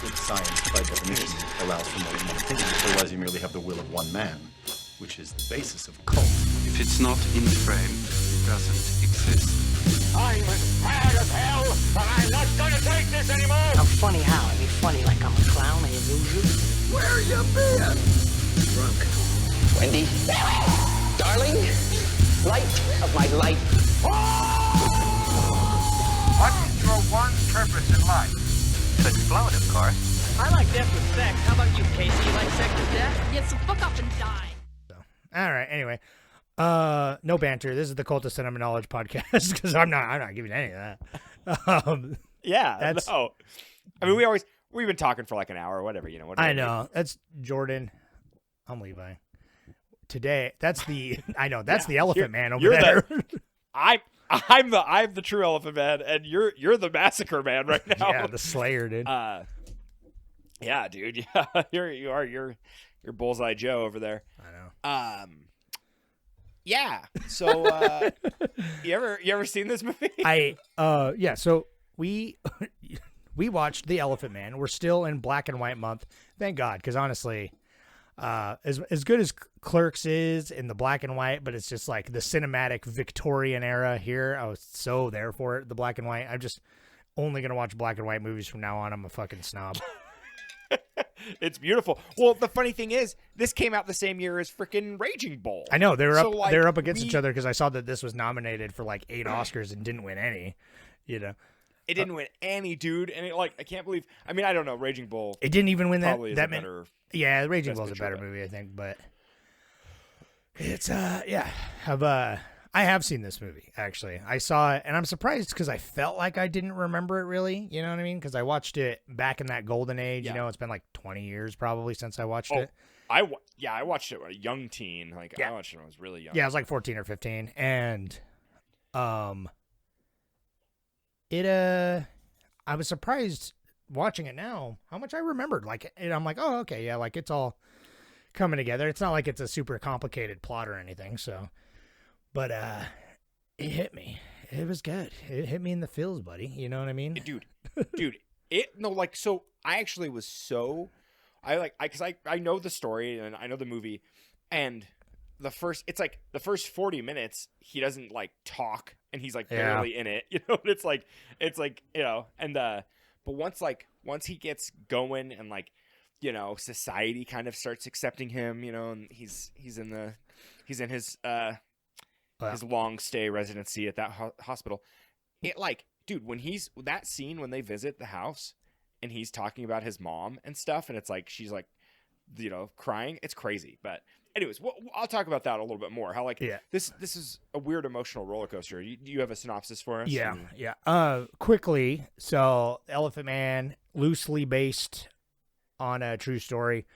Good science, by definition, allows for more than one opinion. Otherwise, you merely have the will of one man, which is the basis of cult. If it's not in the frame, it doesn't exist. I'm as mad as hell, and I'm not gonna take this anymore! I'm funny how? I mean funny like I'm a clown, I amuse you? Where you been? Drunk. Wendy? Darling? Light of my life. What's your one purpose in life? To explode, of course. I like death with sex. How about you, Casey? You like sex with death? Yeah, so fuck off and die. All right. Anyway, no banter. This is the Cult of Cinema Knowledge podcast because I'm not giving any of that. Yeah, no. I mean, we've been talking for like an hour or whatever, you know. Whatever. I know. That's Jordan. I'm Levi. Today, that's the the Elephant Man over there. I'm the true Elephant Man, and you're the Massacre Man right now. Yeah, the Slayer, dude. Yeah, dude. Yeah, you're Bullseye Joe over there. I know. Yeah. So, you ever seen this movie? Yeah. So we watched The Elephant Man. We're still in black and white month. Thank God, because honestly, as good as Clerks is in the black and white, but it's just like the cinematic Victorian era here. I was so there for it, the black and white. I'm just only gonna watch black and white movies from now on. I'm a fucking snob. It's beautiful. Well, the funny thing is, this came out the same year as freaking Raging Bull. I know they were up against each other because I saw that this was nominated for like 8 Oscars and didn't win any. You know, it didn't win any, dude. And I can't believe. I mean, I don't know. Raging Bull. It didn't even win that. Probably that better. Yeah, Raging Bull's a better movie, I think. But it's I have seen this movie, actually. I saw it, and I'm surprised because I felt like I didn't remember it really. You know what I mean? Because I watched it back in that golden age. Yeah. You know, it's been like 20 years probably since I watched it. I watched it when a young teen. I watched it when I was really young. Yeah, I was like 14 or 15. And I was surprised watching it now how much I remembered. And I'm like, oh, okay, yeah, like it's all coming together. It's not like it's a super complicated plot or anything, so... But it hit me. It was good. It hit me in the feels, buddy. You know what I mean? Dude. So I actually was so because I know the story and I know the movie, and the first 40 minutes he doesn't like talk and he's like barely in it. You know, it's like you know, and but once he gets going and like, you know, society kind of starts accepting him, you know, and he's in his his long stay residency at that hospital. It like, dude, when that scene when they visit the house and he's talking about his mom and stuff, and it's like she's like, you know, crying. It's crazy. But anyways, I'll talk about that a little bit more. How like this is a weird emotional roller coaster. Do you have a synopsis for us? Yeah. Quickly. So Elephant Man, loosely based on a true story.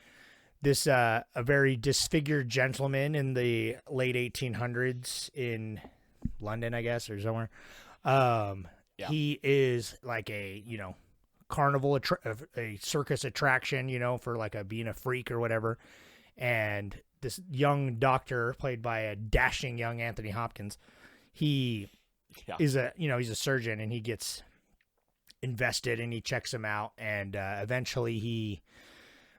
This a very disfigured gentleman in the late 1800s in London, I guess, or somewhere. He is like a, you know, carnival, a circus attraction, you know, for like being a freak or whatever. And this young doctor, played by a dashing young Anthony Hopkins, he is he's a surgeon, and he gets invested and he checks him out, and eventually he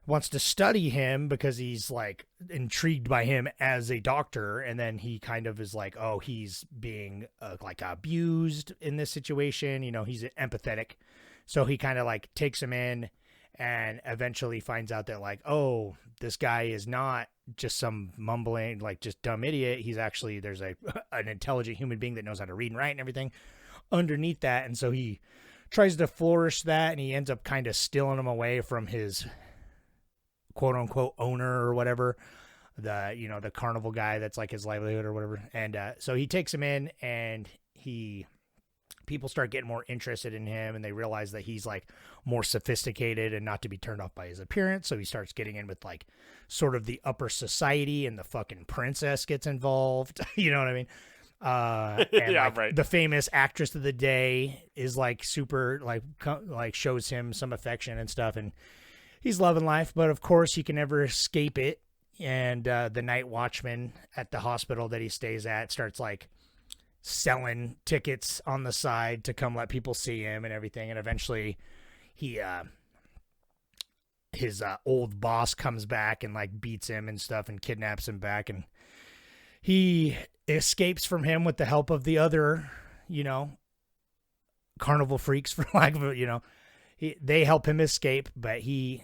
wants to study him because he's like intrigued by him as a doctor. And then he kind of is like, oh, he's being like abused in this situation. You know, he's empathetic. So he kind of like takes him in and eventually finds out that like, oh, this guy is not just some mumbling, like just dumb idiot. He's actually, there's an intelligent human being that knows how to read and write and everything underneath that. And so he tries to flourish that, and he ends up kind of stealing him away from his quote unquote owner or whatever, the carnival guy that's like his livelihood or whatever. And so he takes him in, and people start getting more interested in him, and they realize that he's like more sophisticated and not to be turned off by his appearance. So he starts getting in with like sort of the upper society, and the fucking princess gets involved. You know what I mean? And right. The famous actress of the day is like super like shows him some affection and stuff, and he's loving life, but of course he can never escape it. And the night watchman at the hospital that he stays at starts like selling tickets on the side to come let people see him and everything. And eventually he his old boss comes back and like beats him and stuff and kidnaps him back, and he escapes from him with the help of the other, carnival freaks, for lack of a, they help him escape, but he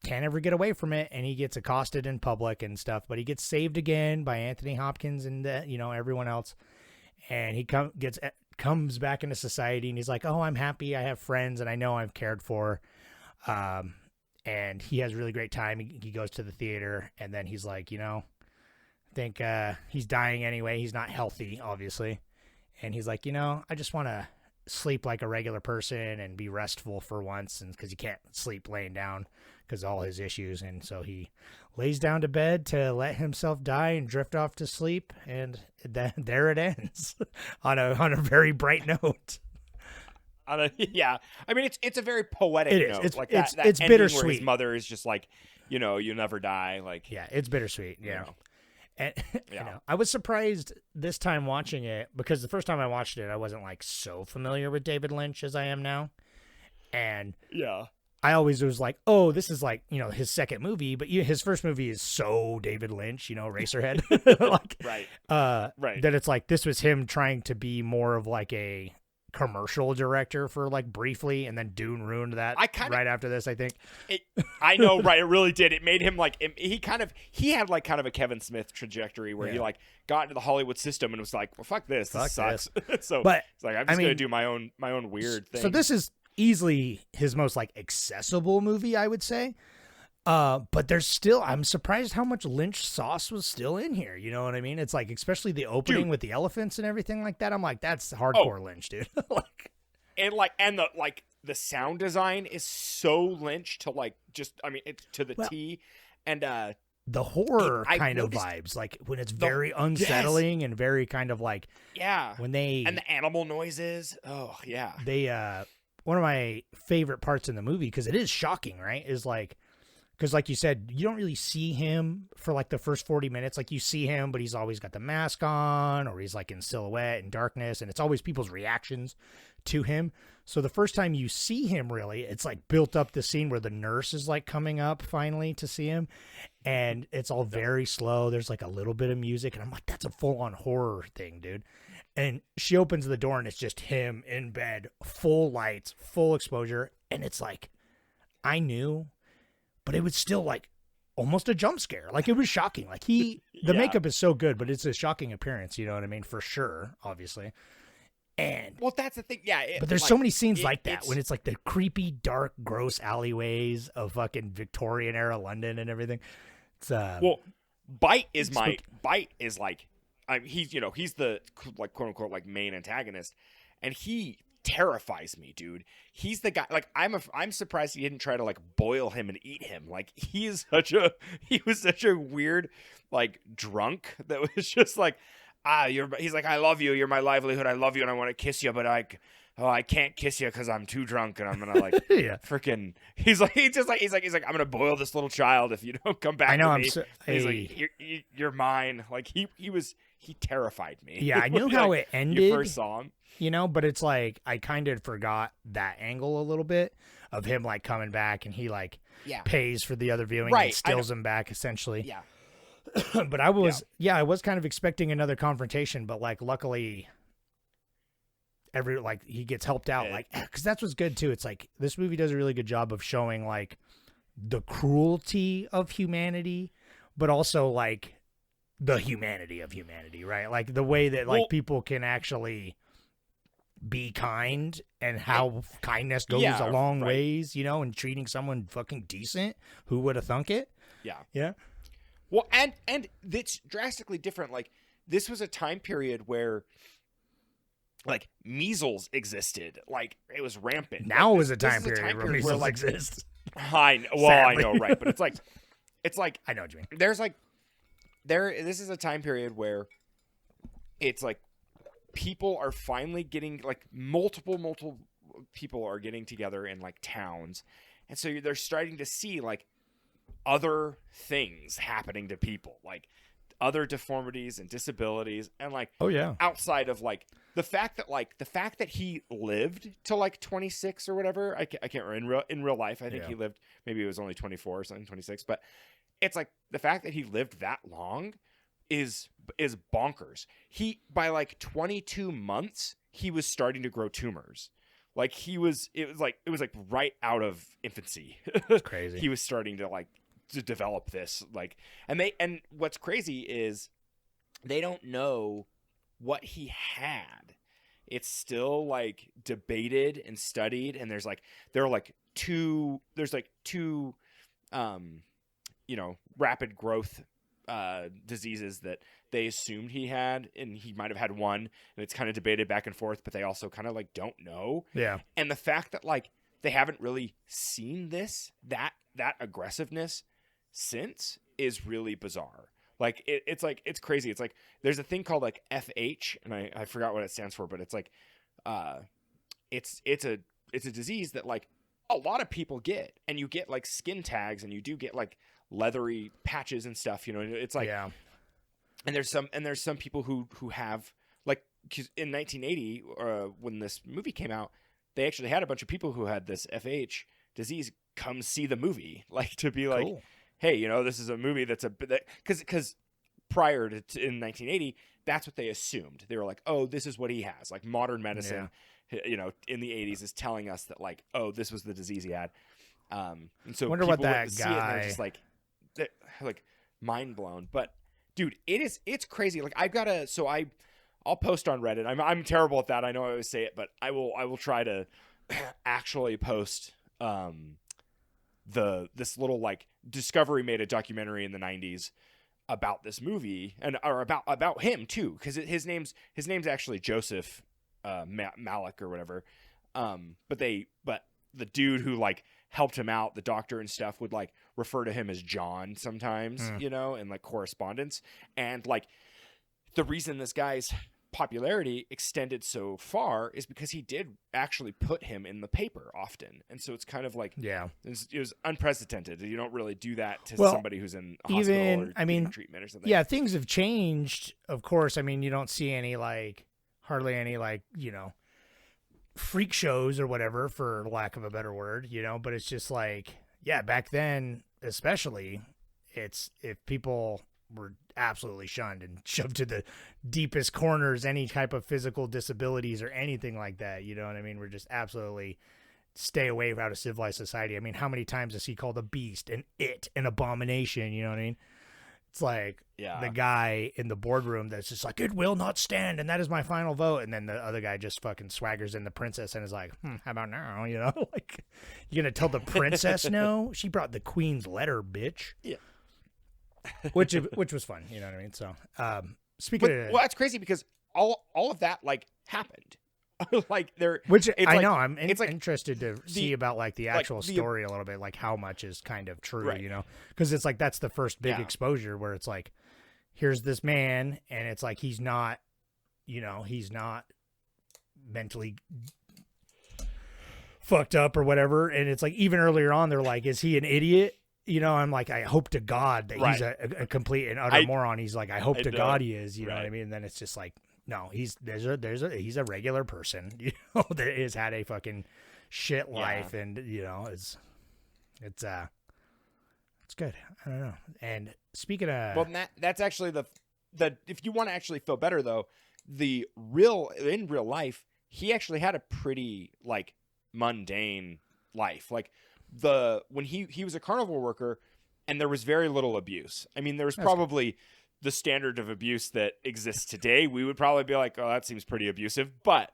can't ever get away from it, and he gets accosted in public and stuff, but he gets saved again by Anthony Hopkins and everyone else, and he comes back into society, and he's like, oh, I'm happy, I have friends, and I know I'm cared for, and he has a really great time. He goes to the theater, and then he's like, I think he's dying anyway, he's not healthy, obviously, and he's like, I just want to sleep like a regular person and be restful for once, and because he can't sleep laying down because of all his issues, and so he lays down to bed to let himself die and drift off to sleep, and there it ends on a very bright note. Yeah, I mean it's a very poetic note. It's like it's that ending bittersweet. where his mother is just like, you never die. Like, yeah, it's bittersweet. Yeah. And Yeah. I was surprised this time watching it, because the first time I watched it, I wasn't like so familiar with David Lynch as I am now. And yeah, I always was like, oh, this is like, his second movie, but his first movie is so David Lynch, Eraserhead. Like, right. Right. That it's like, this was him trying to be more of like a commercial director for like briefly, and then Dune ruined that right after this, I think. I know, right? It really did. It made him like, he had like kind of a Kevin Smith trajectory where he like got into the Hollywood system and was like, well, fuck this sucks. So but it's like, I'm just gonna do my own weird thing. So this is easily his most like accessible movie, I would say. But there's still, I'm surprised how much Lynch sauce was still in here. You know what I mean? It's like, especially the opening with the elephants and everything like that. I'm like, that's hardcore Lynch, dude. The sound design is so Lynch to like, just, I mean, it's to the T. And the horror kind of vibes, like when it's very unsettling and very kind of like, when they, and the animal noises. Oh yeah. They, one of my favorite parts in the movie, cause it is shocking, right? Is like, because like you said, you don't really see him for like the first 40 minutes. Like you see him, but he's always got the mask on, or he's like in silhouette and darkness, and it's always people's reactions to him. So the first time you see him, really, it's like built up the scene where the nurse is like coming up finally to see him, and it's all very slow. There's like a little bit of music, and I'm like, that's a full-on horror thing, dude. And she opens the door, and it's just him in bed, full lights, full exposure, and it's like, I knew, but it was still like almost a jump scare. Like it was shocking. Like the makeup is so good, but it's a shocking appearance. You know what I mean? For sure, obviously. And well, that's the thing. Yeah. But there's so many scenes like that when it's like the creepy, dark, gross alleyways of fucking Victorian era London and everything. It's Bite is like, he's the like quote unquote like main antagonist, and he terrifies me, dude. He's the guy, like, I'm surprised he didn't try to like boil him and eat him. Like he was such a weird like drunk that was just like, he's like, I love you, you're my livelihood, I love you, and I want to kiss you, but I can't kiss you because I'm too drunk, and I'm gonna like freaking. He's like, I'm gonna boil this little child if you don't come back. I know. He's like, you're mine. Like he terrified me. Yeah, I knew how it ended. Your first song. But it's like I kind of forgot that angle a little bit of him like coming back, and he like pays for the other viewing and steals him back essentially. Yeah. But I was I was kind of expecting another confrontation, but like luckily he gets helped out, like, because that's what's good too. It's like this movie does a really good job of showing like the cruelty of humanity, but also like the humanity of humanity, right? Like the way that like people can actually be kind, and how kindness goes a long ways, and treating someone fucking decent. Who would have thunk it? Yeah. Well, and it's drastically different. Like this was a time period where like measles existed. Like it was rampant. Now is a time period where measles like, exists. I know, right? But it's like I know what you mean. This is a time period where it's like people are finally getting like multiple people are getting together in like towns, and so they're starting to see like other things happening to people, like other deformities and disabilities, and like outside of like the fact that he lived till like 26 or whatever, I can't remember in real life. I think he lived, maybe it was only 24 or something, 26, but it's like the fact that he lived that long is bonkers. He, by like 22 months, he was starting to grow tumors. Like it was like right out of infancy. It's crazy. He was starting to develop this, like, and what's crazy is they don't know what he had. It's still like debated and studied, and there's two rapid growth diseases that they assumed he had, and he might have had one, and it's kind of debated back and forth, but they also kind of like don't know. Yeah. And the fact that like they haven't really seen that aggressiveness since is really bizarre. Like it's crazy. It's like there's a thing called like FH, and I forgot what it stands for, but it's like it's a disease that like a lot of people get, and you get like skin tags, and you do get like leathery patches and stuff, you know. It's like, yeah. And there's some people who have, like, 'cause in 1980 when this movie came out, they actually had a bunch of people who had this FH disease come see the movie, like, to be like, Cool. hey, you know, this is a movie that's because prior to in 1980, that's what they assumed. They were like, oh, this is what he has. Like, modern medicine, you know, in the 80s is telling us that, like, oh, this was the disease he had. And so Wonder people what that went to see it, and guy- they're just like mind blown. But dude, it's crazy. Like, I'll post on Reddit. I'm terrible at that. I know I always say it, but I will try to actually post this little, like, Discovery made a documentary in the 90s about this movie, or about him too, because his name's actually Joseph Malik or whatever. But the dude who like helped him out, the doctor and stuff, would like refer to him as John sometimes, you know, in like correspondence. And like the reason this guy's popularity extended so far is because he did actually put him in the paper often. And so it's kind of like, it was unprecedented. You don't really do that to somebody who's in a hospital or getting treatment or something. Yeah, things have changed, of course. I mean, you don't see hardly any, like, you know, freak shows or whatever, for lack of a better word, you know, but it's just like, yeah, back then, especially, if people were absolutely shunned and shoved to the deepest corners, any type of physical disabilities or anything like that, you know what I mean? We're just absolutely stay away out of civilized society. I mean, how many times is he called a beast and an abomination, you know what I mean? It's like the guy in the boardroom that's just like, it will not stand, and that is my final vote. And then the other guy just fucking swaggers in the princess and is like, how about now? You know, like, you gonna tell the princess no? She brought the queen's letter, bitch. Yeah. which was fun, you know what I mean? So, speaking of, well, that's crazy because all of that like happened. Like there, which it's I like, know I'm it's like interested to see about like the actual story a little bit, like how much is kind of true, right. you know, because it's like that's the first big exposure where it's like, here's this man, and it's like he's not, you know, he's not mentally fucked up or whatever, and it's like even earlier on they're like, is he an idiot? You know, I'm like, I hope to God that he's a complete and utter moron. He's like, I hope to God he is. You know what I mean? And then it's just like, no, he's a regular person, you know, that has had a fucking shit life, and you know, it's good. I don't know. And speaking of, well, that's actually the if you want to actually feel better though, in real life, he actually had a pretty like mundane life. Like when he was a carnival worker, and there was very little abuse. I mean, there was probably the standard of abuse that exists today. We would probably be like, oh, that seems pretty abusive, but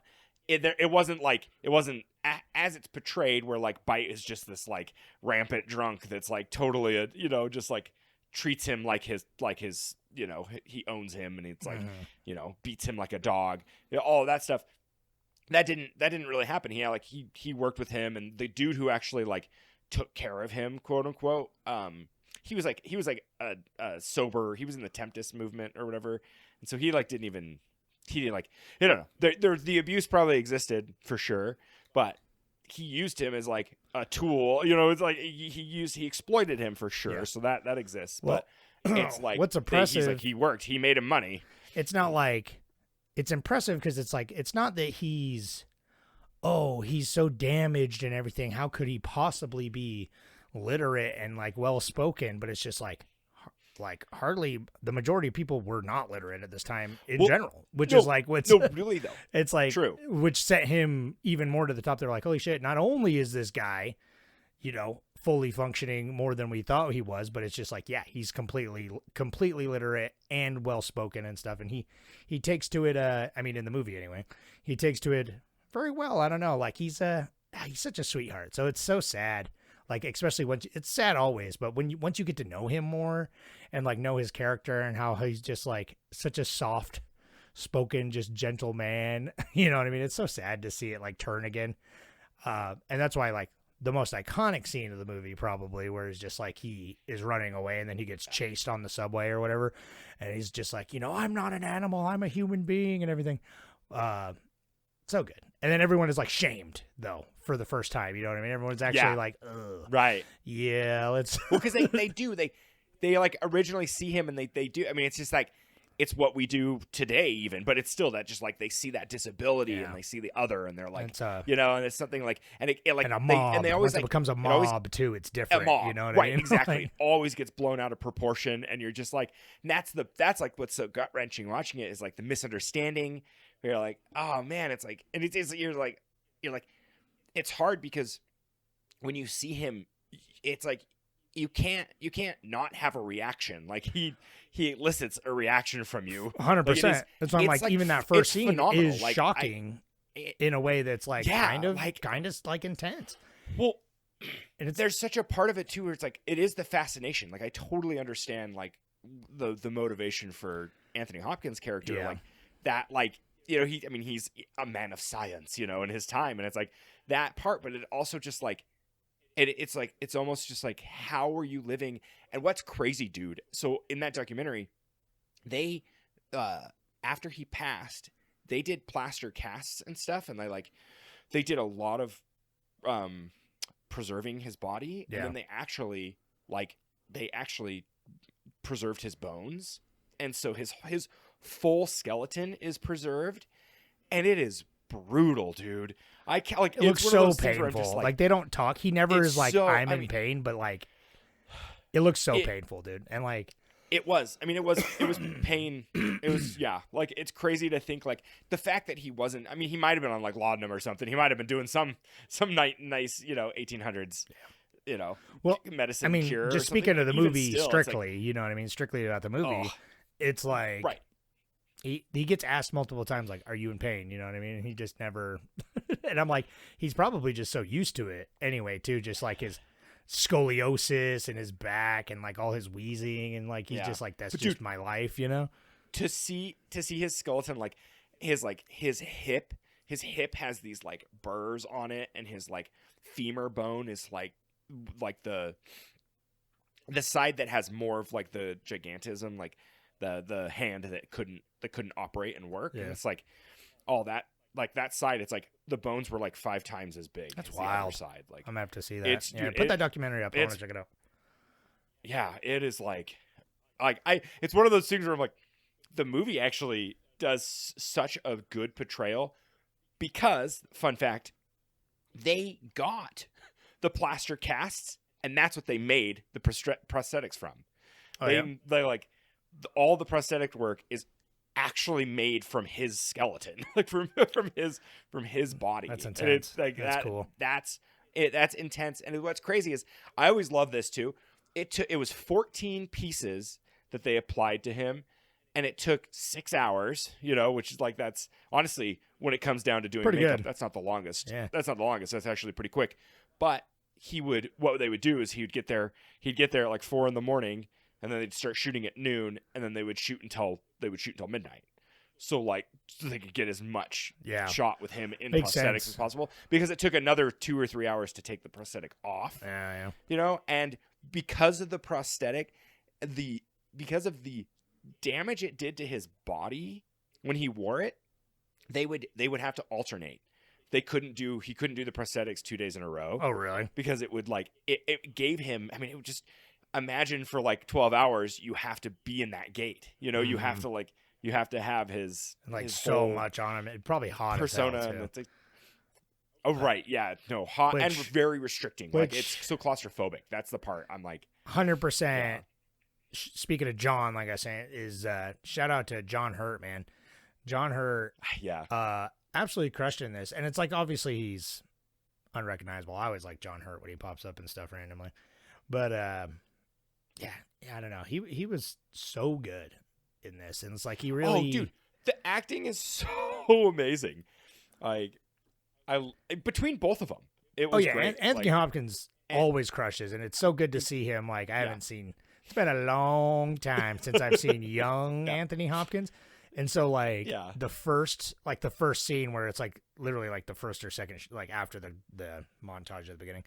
it wasn't as it's portrayed, where like Bite is just this like rampant drunk that's like totally you know, just like treats him like his you know, he owns him, and it's like you know, beats him like a dog, you know, all that stuff. That didn't really happen. He worked with him, and the dude who actually like took care of him, quote unquote, he was like a sober. He was in the Tempest movement or whatever, and so he didn't like, I don't know. The abuse probably existed for sure, but he used him as like a tool. You know, it's like he exploited him for sure. Yeah. So that exists. Well, but it's like what's oppressive? He's like, he worked. He made him money. It's not like it's impressive because it's like, it's not that he's so damaged and everything. How could he possibly be literate and like well spoken? But it's just like hardly the majority of people were not literate at this time in general, which is like what's really though. It's like True. Which set him even more to the top. They're like, holy shit! Not only is this guy, fully functioning more than we thought he was, but it's just like, yeah, he's completely literate and well spoken and stuff. And he takes to it. I mean, in the movie anyway, he takes to it very well. I don't know, like he's such a sweetheart. So it's so sad. Like, especially it's sad always, but once you get to know him more and like know his character and how he's just like such a soft spoken, just gentle man, you know what I mean? It's so sad to see it like turn again. And that's why like the most iconic scene of the movie probably where it's just like he is running away and then he gets chased on the subway or whatever. And he's just like, I'm not an animal, I'm a human being and everything. So good. And then everyone is like shamed though for the first time. You know what I mean? Everyone's actually like, ugh. Right. Yeah, let's. Well, because they like originally see him and they do. I mean, it's just like, it's what we do today even, but it's still that just like they see that disability and they see the other and they're like, it's, and it's something like, and it like, and a mob. they always Once it becomes a mob too, it's different. A mob, you know what right? I mean? Exactly. Like, always gets blown out of proportion, and you're just like, and that's like what's so gut wrenching watching it is like the misunderstanding. Where you're like, oh man, it's like, and you're like, it's hard because when you see him, it's like you can't not have a reaction. Like he elicits a reaction from you. 100%. That's why I'm like, even that first scene phenomenal. is shocking in a way that's like kind of intense. Well, and there's such a part of it too where it's like it is the fascination. Like I totally understand like the motivation for Anthony Hopkins' character, like that, like he's a man of science, in his time, and it's like that part, but it also just like it's like it's almost just like how are you living? And what's crazy, dude? So in that documentary, they after he passed, they did plaster casts and stuff, and they did a lot of preserving his body, and then they actually preserved his bones, and so his full skeleton is preserved, and it is brutal, dude. I can't, like, it looks so painful. Like they don't talk. He never is like, I'm in pain, but like it looks so painful, dude. And like it was pain. It was, like it's crazy to think like the fact that he wasn't, he might have been on like laudanum or something. He might have been doing some nice, 1800s, medicine cure. Just speaking of the movie strictly, like, you know what I mean? Strictly about the movie, it's like, right. He gets asked multiple times, like, are you in pain? You know what I mean? And he just never, and I'm like, he's probably just so used to it anyway, too. Just like his scoliosis and his back and like all his wheezing. And like, he's just like, that's just my life, To see his skeleton, like his hip has these like burrs on it. And his like femur bone is like the side that has more of like the gigantism, like the hand that couldn't operate and work. And it's like all that, like that side, it's like the bones were like 5 times as big. That's as wild. The other side. Like I'm gonna have to see that. Put that documentary up. I want to check it out. Yeah, it is like it's one of those things where I'm like, the movie actually does such a good portrayal because, fun fact, they got the plaster casts and that's what they made the prosthetics from. They like all the prosthetic work is actually made from his skeleton, like from his body. That's intense. And it's like that's cool. That's it. That's intense. And what's crazy is I always love this too. It was 14 pieces that they applied to him, and it took 6 hours. Which is like, that's honestly, when it comes down to doing pretty makeup, good. That's not the longest. Yeah. That's not the longest. That's actually pretty quick. But what they would do is he'd get there at like 4 a.m. and then they'd start shooting at noon, and then they would shoot until midnight. So they could get as much shot with him in Makes prosthetics sense. as possible, because it took another 2 or 3 hours to take the prosthetic off. Yeah. And because of the prosthetic, because of the damage it did to his body when he wore it, they would have to alternate. He couldn't do the prosthetics 2 days in a row. Oh, really? Because it would it gave him, it would just, imagine for like 12 hours, you have to be in that gait, you have to You have to have his like his so whole much on him. It probably hot persona. as hell, And too. it's like, oh right, yeah, no, hot and Which- very restricting. Like which- it's so claustrophobic. That's the part I'm like, 100%. Yeah. Speaking of John, like I was saying, is shout out to John Hurt, man. John Hurt yeah, absolutely crushed in this. And it's like, obviously he's unrecognizable. I always like John Hurt when he pops up and stuff randomly. But yeah, I don't know. He was so good in this. And it's like he really Oh, dude, the acting is so amazing. Like, between both of them, it was great. Anthony Like, Hopkins always crushes, and it's so good to see him. Like I haven't seen. It's been a long time since I've seen young Anthony Hopkins, and so like the first scene where it's like literally like the first or second like after the montage at the beginning,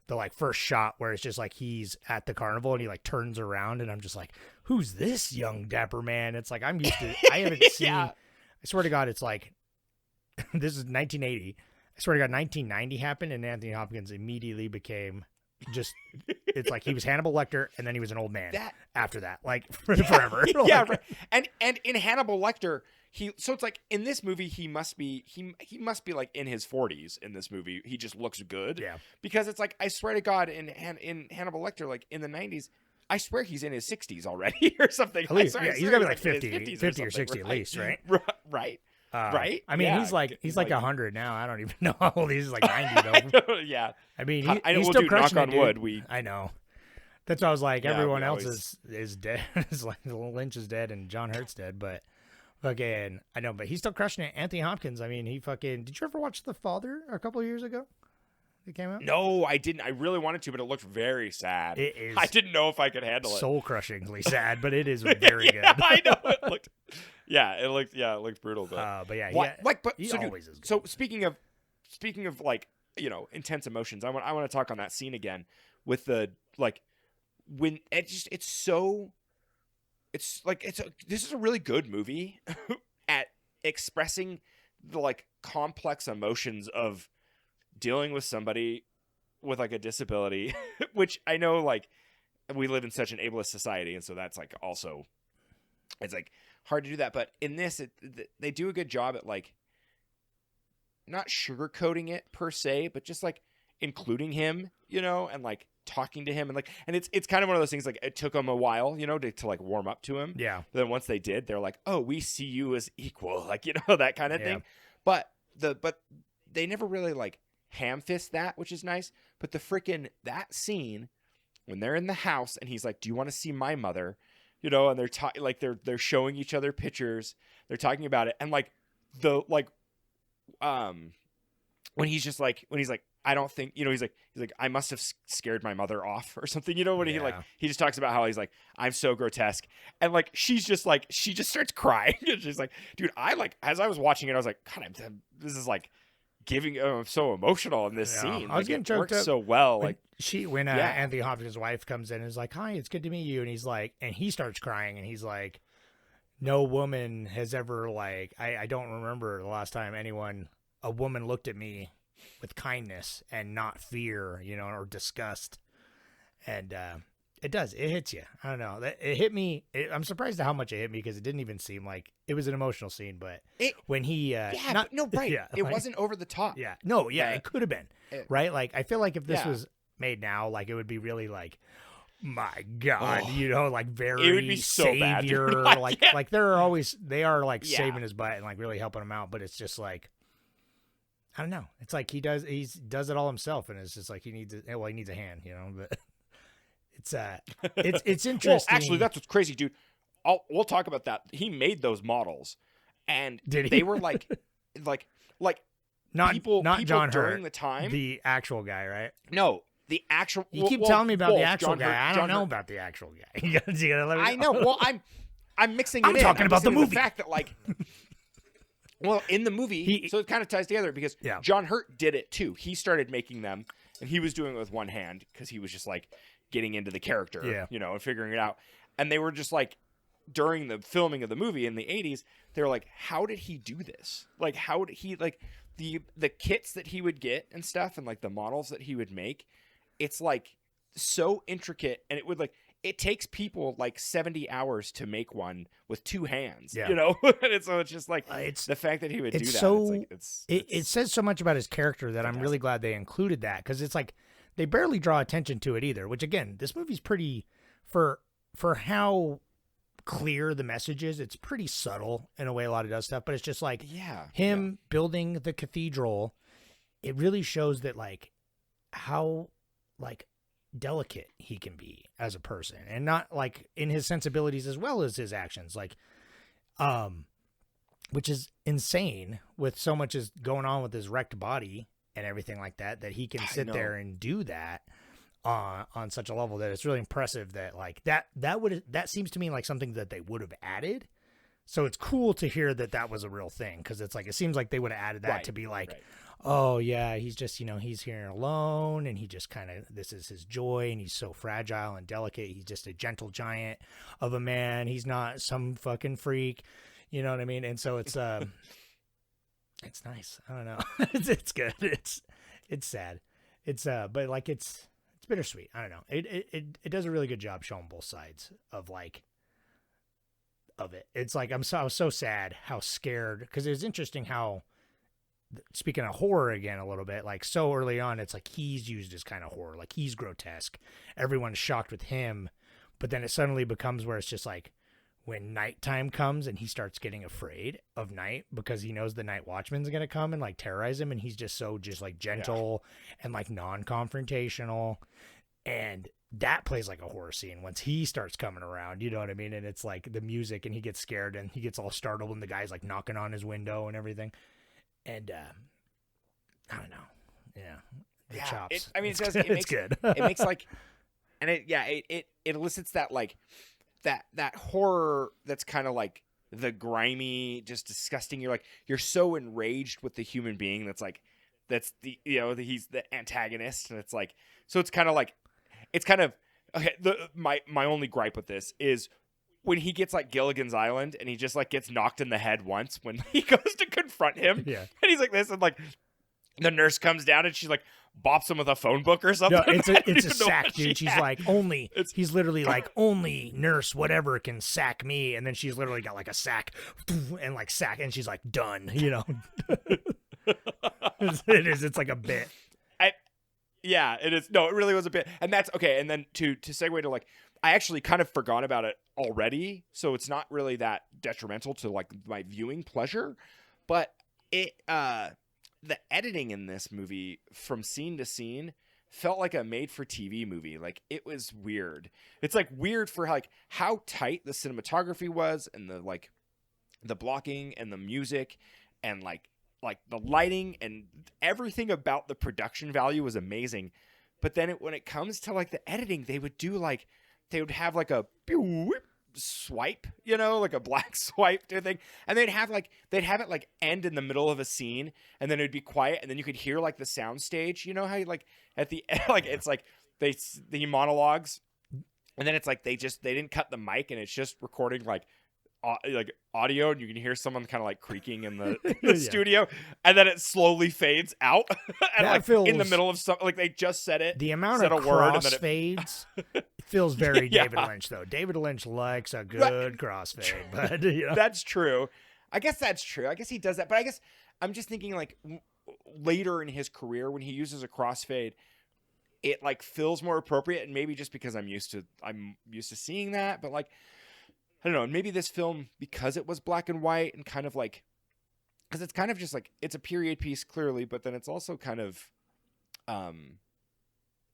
the like first shot where it's just like he's at the carnival and he like turns around and I'm just like, who's this young dapper man? It's like I'm used to. I haven't seen. I swear to God, it's like this is 1980. I swear to God, 1990 happened, and Anthony Hopkins immediately became just. It's like he was Hannibal Lecter, and then he was an old man after that, like forever. Yeah, Like, right. And in Hannibal Lecter, so it's like in this movie he must be like in his 40s in this movie. He just looks good. Yeah. Because it's like I swear to God, in Hannibal Lecter, like in the 90s, I swear he's in his 60s already or something. At least, I yeah, swear he's got to be like in his 50 50s or 60 at least, right? Right. Right. I mean, Yeah. he's like 100 now. I don't even know how old he is. He's like 90 though. Yeah. I mean, I know. he's We'll still do crushing knock on it, dude. wood. I know. That's why I was like, Yeah, everyone we else always- is dead. It's like Lynch is dead and John Hurt's dead, but fucking, I know, but he's still crushing it. Anthony Hopkins, I mean, he fucking. Did you ever watch The Father a couple of years ago? It came out. No, I didn't. I really wanted to, but it looked very sad. It is I didn't know if I could handle it. soul crushingly sad, but it is very Yeah, good. I know. It looked. Yeah, it looked brutal. But yeah, but he so, dude, always is good. so speaking of like intense emotions, I want to talk on that scene again with the like when this is a really good movie at expressing the like complex emotions of dealing with somebody with like a disability, which I know like we live in such an ableist society, and so that's like also it's like hard to do that. But in this, they do a good job at like not sugarcoating it per se, but just like including him, and like talking to him, and it's kind of one of those things like it took them a while, to like warm up to him. Yeah. But then once they did, they're like, oh, we see you as equal, like that kind of thing. But they never really like ham fist that, which is nice. But the freaking that scene when they're in the house and he's like, do you want to see my mother? And they're talking like they're showing each other pictures. They're talking about it. And like when he's like, I don't think, he's like, I must have scared my mother off or something, when he just talks about how he's like, I'm so grotesque. And like, she just starts crying. And she's like, dude, as I was watching it, I was like, God, this is like I'm so emotional in this scene. I was getting it choked works up so well. When Like Anthony Hopkins' wife comes in and is like, hi, it's good to meet you. And he's like, and he starts crying and he's like, no woman has ever like, I don't remember the last time a woman looked at me with kindness and not fear, or disgust. And it hits you. I don't know. It hit me. I'm surprised at how much it hit me because it didn't even seem like it was an emotional scene. But when he, it wasn't over the top. Yeah, no, yeah, it could have been, right? Like I feel like if this was made now, like it would be really like, my God, like very it would be so savior, bad. like they are like saving his butt and like really helping him out. But it's just like, I don't know. It's like he does it all himself, and it's just like he needs a hand, But it's interesting. Well, actually, that's what's crazy, dude. We'll talk about that. He made those models, and they were like not people John during Hurt, the time. the actual guy, right? No, the actual. You keep telling me about the actual John guy. Hurt, I don't know about the actual guy. You gotta let me I know. Well, I'm mixing. I'm talking about the movie. The fact that like. Well, in the movie, so it kind of ties together because John Hurt did it too. He started making them, and he was doing it with one hand because he was just like getting into the character, and figuring it out. And they were just like, during the filming of the movie in the 80s, they were like, how did he do this? Like, how did he, like, the kits that he would get and stuff and like the models that he would make, it's like so intricate, and it would like, it takes people like 70 hours to make one with 2 hands, Yeah. you know? And so it's just like It's the fact that he would do it's that. so it's like, it says so much about his character that I'm really glad they included that, because it's like they barely draw attention to it either. Which again, this movie's pretty for how clear the message is. It's pretty subtle in a way a lot of does stuff, but it's just like him building the cathedral. It really shows that like how like delicate he can be as a person, and not like in his sensibilities as well as his actions, like which is insane with so much is going on with his wrecked body and everything like that he can sit there and do that on such a level that it's really impressive. That like that seems to me like something that they would have added. So it's cool to hear that was a real thing, because it's like it seems like they would have added that to be like, oh yeah, he's just, he's here alone, and he just kind of, this is his joy, and he's so fragile and delicate. He's just a gentle giant of a man. He's not some fucking freak, you know what I mean? And so it's it's nice. I don't know. it's good. It's sad. It's but like it's bittersweet. I don't know. It does a really good job showing both sides of like of it. It's like I was so sad how scared, because it was interesting how, speaking of horror again a little bit, like so early on, it's like he's used as kind of horror, like he's grotesque. Everyone's shocked with him, but then it suddenly becomes where it's just like when nighttime comes and he starts getting afraid of night because he knows the night watchman's going to come and like terrorize him, and he's just like gentle and like non-confrontational, and that plays like a horror scene once he starts coming around, you know what I mean? And it's like the music, and he gets scared and he gets all startled when the guy's like knocking on his window and everything. And I don't know. Yeah. The chops. It does. It's good. It makes like, and it elicits that like that horror that's kind of like the grimy, just disgusting. You're so enraged with the human being that's the he's the antagonist, and it's like, so it's kind of like, okay. My only gripe with this is when he gets like Gilligan's Island and he just like gets knocked in the head once when he goes to confront him. Yeah. And he's like this, and like the nurse comes down and she's like bops him with a phone book or something. No, it's a sack, dude. She's like, he's literally like, only nurse whatever can sack me. And then she's literally got like a sack and like sack, and she's like, done, you know. It is. It's like a bit. Yeah, it is. No, it really was a bit. And that's okay. And then to segue to like, I actually kind of forgot about it already, so it's not really that detrimental to like my viewing pleasure. But the editing in this movie from scene to scene felt like a made-for-TV movie. Like, it was weird. It's like weird for like how tight the cinematography was, and the like the blocking and the music, and like the lighting and everything about the production value was amazing. But then when it comes to like the editing, they would have like a swipe, like a black swipe thing, and they'd have it like end in the middle of a scene, and then it'd be quiet, and then you could hear like the sound stage. You know how you, like at the end, like it's like the monologues, and then it's like they didn't cut the mic, and it's just recording like audio, and you can hear someone kind of like creaking in the studio, and then it slowly fades out, and that like feels, in the middle of something, like they just said it. The amount said of a word, crossfades feels very David Lynch, though. David Lynch likes a good crossfade, but that's true. I guess that's true. I guess he does that, but I guess I'm just thinking like later in his career when he uses a crossfade, it like feels more appropriate, and maybe just because I'm used to seeing that, but like, I don't know, and maybe this film, because it was black and white and kind of like, because it's kind of just like, it's a period piece clearly, but then it's also kind of,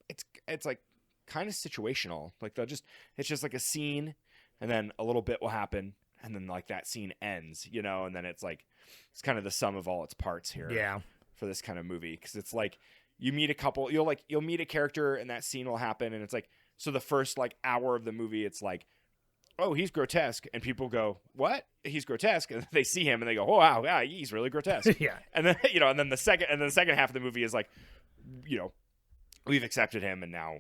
it's like kind of situational. Like it's just like a scene, and then a little bit will happen, and then like that scene ends, and then it's like, it's kind of the sum of all its parts here. Yeah. For this kind of movie, because it's like you meet a couple, you'll meet a character, and that scene will happen, and it's like, so the first like hour of the movie, it's like, oh, he's grotesque, and people go, what? He's grotesque, and they see him and they go, oh wow, yeah, he's really grotesque. Yeah. And then and then the second half of the movie is like, we've accepted him, and now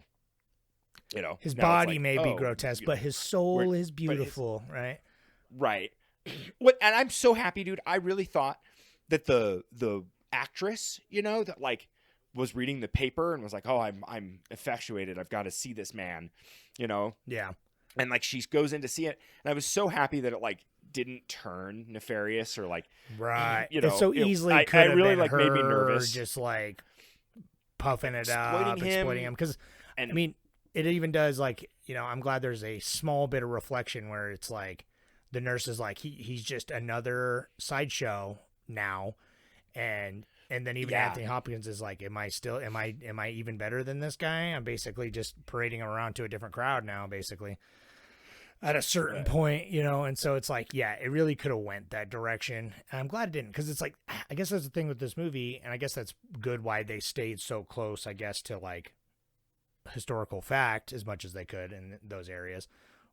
his now body like, may be grotesque, but his soul is beautiful, right? Right. And I'm so happy, dude. I really thought that the actress, that like was reading the paper and was like, oh, I'm infatuated. I've got to see this man, you know? Yeah. And like she goes in to see it, and I was so happy that it like didn't turn nefarious or like Right. you know, it so easily I could have really been like her made me nervous. just like puffing it Exploiting up, him, exploiting him. Because and I mean, it even does like, you know, I'm glad there's a small bit of reflection where it's like the nurse is like he's just another sideshow now, and then even Yeah. Anthony Hopkins is like, am I even better than this guy? I'm basically just parading him around to a different crowd now, basically. At a certain point, you know, and so it's like, yeah, it really could have went that direction. And I'm glad it didn't, because it's like, I guess that's the thing with this movie, and I guess that's good why they stayed so close, I guess, to like historical fact as much as they could in those areas,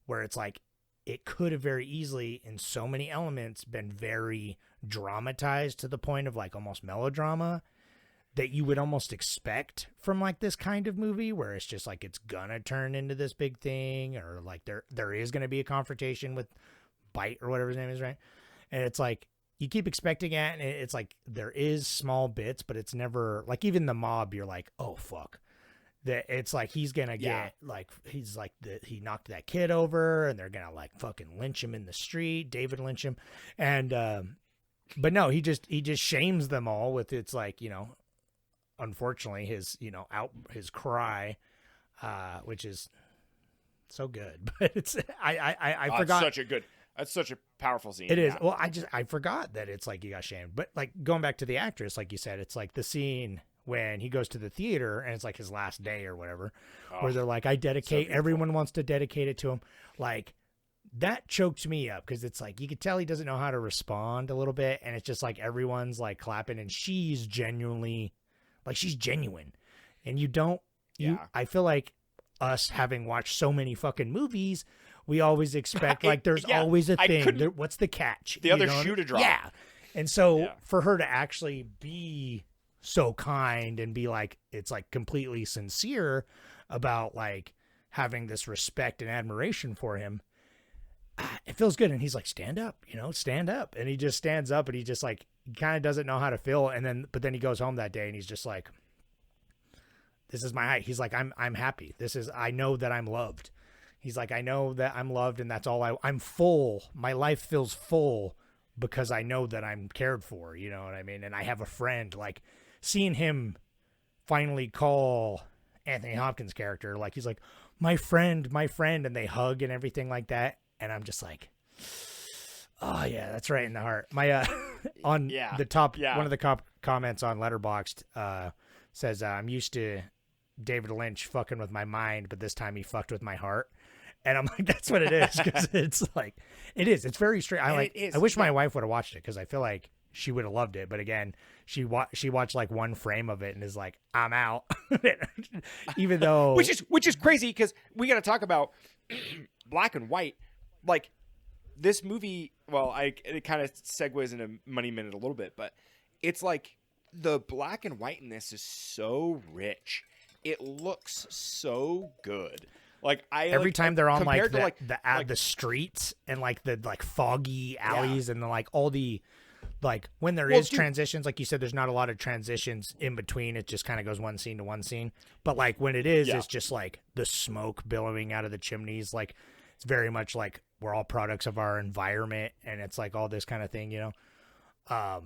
where it's like it could have very easily, in so many elements, been very dramatized to the point of like almost melodrama that you would almost expect from like this kind of movie, where it's just like it's gonna turn into this big thing, or like there is gonna be a confrontation with Bite or whatever his name is, right? And it's like you keep expecting it, and it's like there is small bits, but it's never like, even the mob, you're like, oh fuck, that it's like he's gonna get like, he's like he knocked that kid over and they're gonna like fucking lynch him in the street, David Lynch him, and but no, he just shames them all with, it's like, you know, unfortunately his, you know, his cry, which is so good, but it's I forgot. That's such a powerful scene. It is. Yeah. Well, I forgot that it's like he got shamed, but like going back to the actress, like you said, it's like the scene when he goes to the theater and it's like his last day or whatever, where they're like, I dedicate, everyone wants to dedicate it to him. Like, that choked me up, because it's like you could tell he doesn't know how to respond a little bit, and it's just like everyone's like clapping, and she's genuinely, like, she's genuine, and I feel like us having watched so many fucking movies, we always expect like there's always a thing. What's the catch? The other shoe to drop. Yeah, and so for her to actually be so kind and be like, it's like completely sincere about like having this respect and admiration for him, it feels good. And he's like, stand up, you know, stand up. And he just stands up, and he just like, he kind of doesn't know how to feel. But then he goes home that day and he's just like, this is my height. He's like, I'm happy. I know that I'm loved. He's like, I know that I'm loved, and that's all I'm full. My life feels full because I know that I'm cared for, you know what I mean? And I have a friend. Like, seeing him finally call Anthony Hopkins' character, like, he's like, my friend, and they hug and everything like that. And I'm just like, oh yeah, that's right in the heart. My on the top, one of the comments on Letterboxd says, I'm used to David Lynch fucking with my mind, but this time he fucked with my heart. And I'm like, that's what it is, because it's like, it's very straight. I wish my wife would have watched it, because I feel like she would have loved it. But again, she watched like one frame of it and is like, I'm out. Even though, which is crazy, because we got to talk about Black and White. Like, this movie, well, it kind of segues into Money Minute a little bit, but it's like the black and white in this is so rich. It looks so good. Like, every time they're on like the the streets and like the like foggy alleys and like all the, like, when there is transitions, like you said, there's not a lot of transitions in between. It just kind of goes one scene to one scene. But like when it is, it's just like the smoke billowing out of the chimneys. Like, it's very much like we're all products of our environment, and it's like all this kind of thing, you know.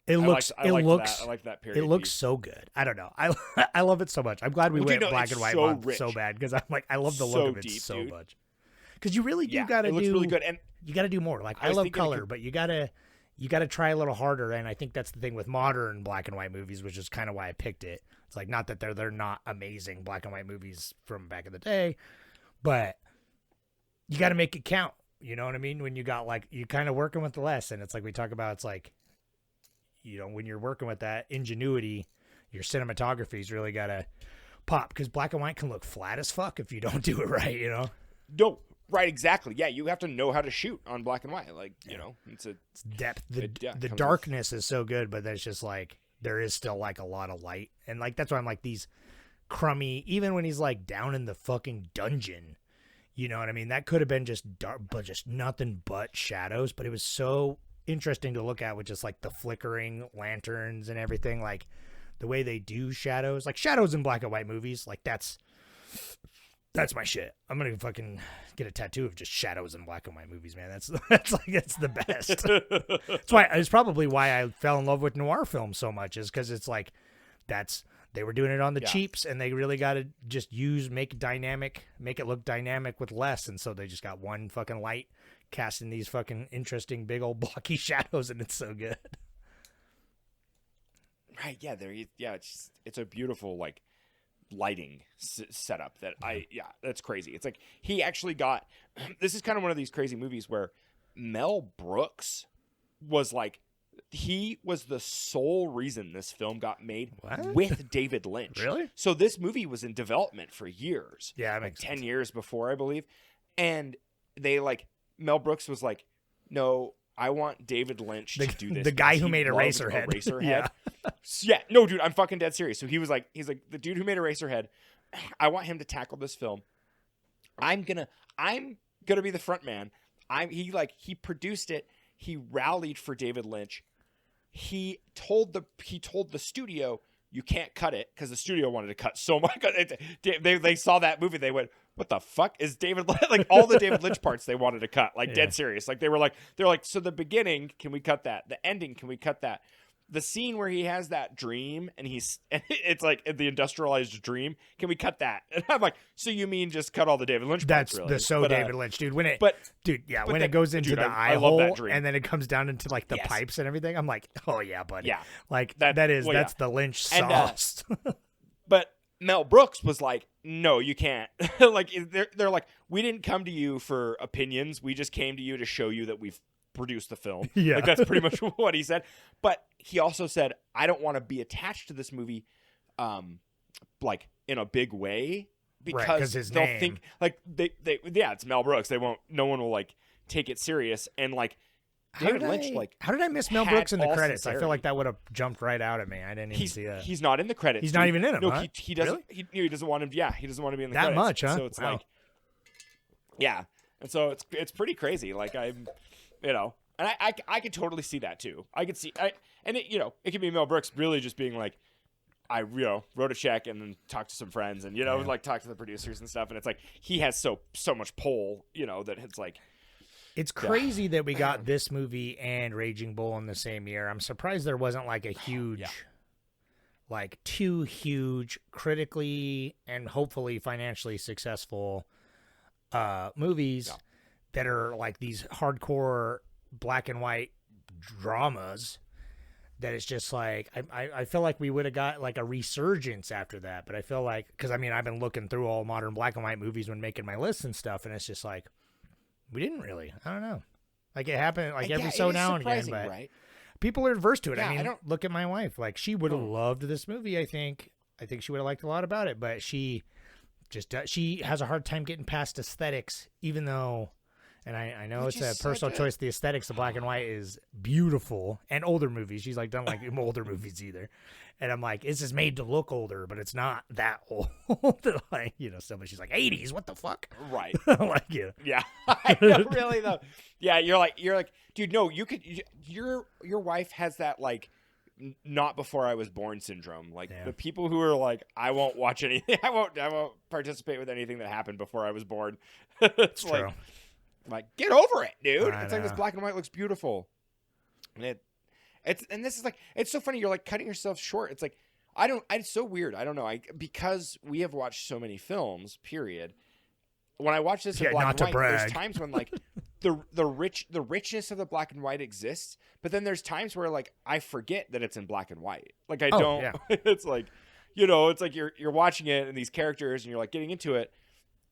It looks that period. It looks so good. I don't know. I love it so much. I'm glad we went black and white so bad, because I'm like, I love the look of it deep, so dude. much. Because you really do gotta it looks really good, and you gotta do more. Like, I love color, but you gotta try a little harder. And I think that's the thing with modern black and white movies, which is kind of why I picked it. It's like, not that they're not amazing black and white movies from back in the day, but you got to make it count. You know what I mean? When you got like, you kind of working with the less, and it's like we talk about, it's like, you know, when you're working with that ingenuity, your cinematography's really got to pop, because black and white can look flat as fuck if you don't do it right, you know? No, right, exactly. Yeah, you have to know how to shoot on black and white. Like, you know, it's depth. The darkness is so good, but there's just like, there is still like a lot of light. And like, that's why I'm like, these crummy, even when he's like down in the fucking dungeon, you know what I mean? That could have been just dark, but just nothing but shadows. But it was so interesting to look at with just like the flickering lanterns and everything. Like, the way they do shadows, like shadows in black and white movies, like that's my shit. I'm gonna fucking get a tattoo of just shadows in black and white movies, man. That's the best. It's probably why I fell in love with noir films so much, is because it's like they were doing it on the cheaps, and they really got to just make it look dynamic with less, and so they just got one fucking light casting these fucking interesting big old blocky shadows, and it's so good. Right? Yeah, it's a beautiful like lighting setup that that's crazy. It's like he actually got. This is kind of one of these crazy movies where Mel Brooks was like. He was the sole reason this film got made with David Lynch. Really? So this movie was in development for years. Yeah, like 10 years before, I believe. And they Mel Brooks was like, no, I want David Lynch to do this. The guy who made Eraserhead. Yeah. No, dude, I'm fucking dead serious. So he's like, the dude who made Eraserhead, I want him to tackle this film. I'm gonna be the front man. He produced it. He rallied for David Lynch. He told the studio, you can't cut it, because the studio wanted to cut so much. They saw that movie. They went, what the fuck is David Lynch? Like all the David Lynch parts they wanted to cut, dead serious. Like they're like, so the beginning, can we cut that? The ending, can we cut that? The scene where he has that dream and it's like the industrialized dream. Can we cut that? And I'm like, so you mean just cut all the David Lynch parts? That's really? David Lynch, dude. When it goes into the eye I hole love that dream. and then it comes down into like the pipes and everything, I'm like, oh yeah, buddy. Yeah. Like that's the Lynch sauce. But Mel Brooks was like, no, you can't. Like they're like, we didn't come to you for opinions. We just came to you to show you that we've produced the film. Yeah. Like that's pretty much what he said. But he also said, I don't want to be attached to this movie like in a big way, because they'll think like it's Mel Brooks. No one will like take it serious. And like David Lynch, how did I miss Mel Brooks in the credits? I feel like that would have jumped right out at me. I didn't even see that. He's not in the credits. He's not even in them. No, huh? he doesn't. Really? He doesn't want him. Yeah, he doesn't want to be in the that credits. much, huh? So it's wow. like, yeah, and so it's pretty crazy. Like I'm, and I could totally see that too. I could see it could be Mel Brooks really just being like, I wrote a check and then talked to some friends and like talk to the producers and stuff, and it's like he has so much pull that it's like. It's crazy that we got this movie and Raging Bull in the same year. I'm surprised there wasn't like a huge, like two huge, critically and hopefully financially successful movies that are like these hardcore black and white dramas. That it's just like I feel like we would have got like a resurgence after that. But I feel like, because I've been looking through all modern black and white movies when making my list and stuff, and it's just like, we didn't really. I don't know. Like it happened like every so now and again, but people are adverse to it. Yeah, look at my wife. Like she would have loved this movie. I think she would have liked a lot about it, but she has a hard time getting past aesthetics, even though, and I know it's a personal choice. The aesthetics of black and white is beautiful, and older movies. She's like, don't like older movies either. And I'm like, it's just made to look older, but it's not that old. Like, somebody, she's like, 80s, what the fuck? Right. Like, yeah. I know, really though. Yeah, you're like, dude, no, you could, your wife has that like, not before I was born syndrome. Like the people who are like, I won't watch anything. I won't participate with anything that happened before I was born. It's true. Like, get over it, dude. I It's know. like this black and white looks beautiful. And this is like, it's so funny. You're like cutting yourself short. It's like, it's so weird. I don't know. Because we have watched so many films, period. When I watch this in black and white, there's times when like the richness of the black and white exists, but then there's times where like I forget that it's in black and white. Like I don't. Yeah. It's like, it's like you're watching it and these characters and you're like getting into it.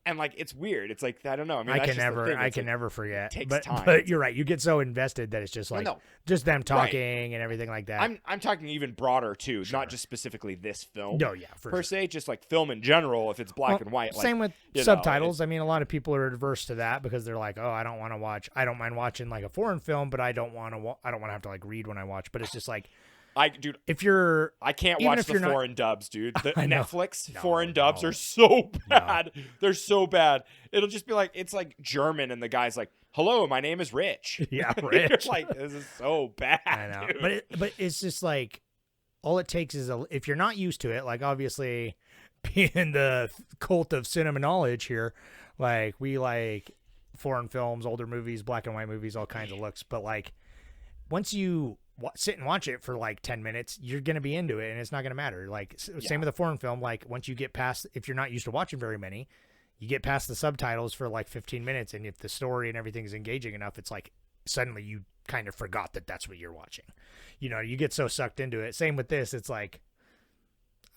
And like it's weird. It's like I don't know. I can never forget. It takes but, time. But you're right. You get so invested that it's just like just them talking and everything like that. I'm talking even broader too, not just specifically this film. No, yeah, for per sure. se, just like film in general. If it's black and white, same with subtitles. A lot of people are adverse to that because they're like, oh, I don't mind watching like a foreign film, but I don't want to have to like read when I watch. But it's just like. I can't watch the foreign dubs, dude. The Netflix foreign dubs are so bad. No. They're so bad. It'll just be like, it's like German and the guy's like, hello, my name is Rich. Yeah, Rich. Like, this is so bad. I know. Dude. But it's just like, all it takes is if you're not used to it, like obviously being the cult of cinema knowledge here, like we like foreign films, older movies, black and white movies, all kinds of looks. But like once you sit and watch it for like 10 minutes, you're going to be into it and it's not going to matter. Like same with a foreign film. Like once you get past, if you're not used to watching very many, you get past the subtitles for like 15 minutes. And if the story and everything is engaging enough, it's like suddenly you kind of forgot that that's what you're watching. You know, you get so sucked into it. Same with this. It's like,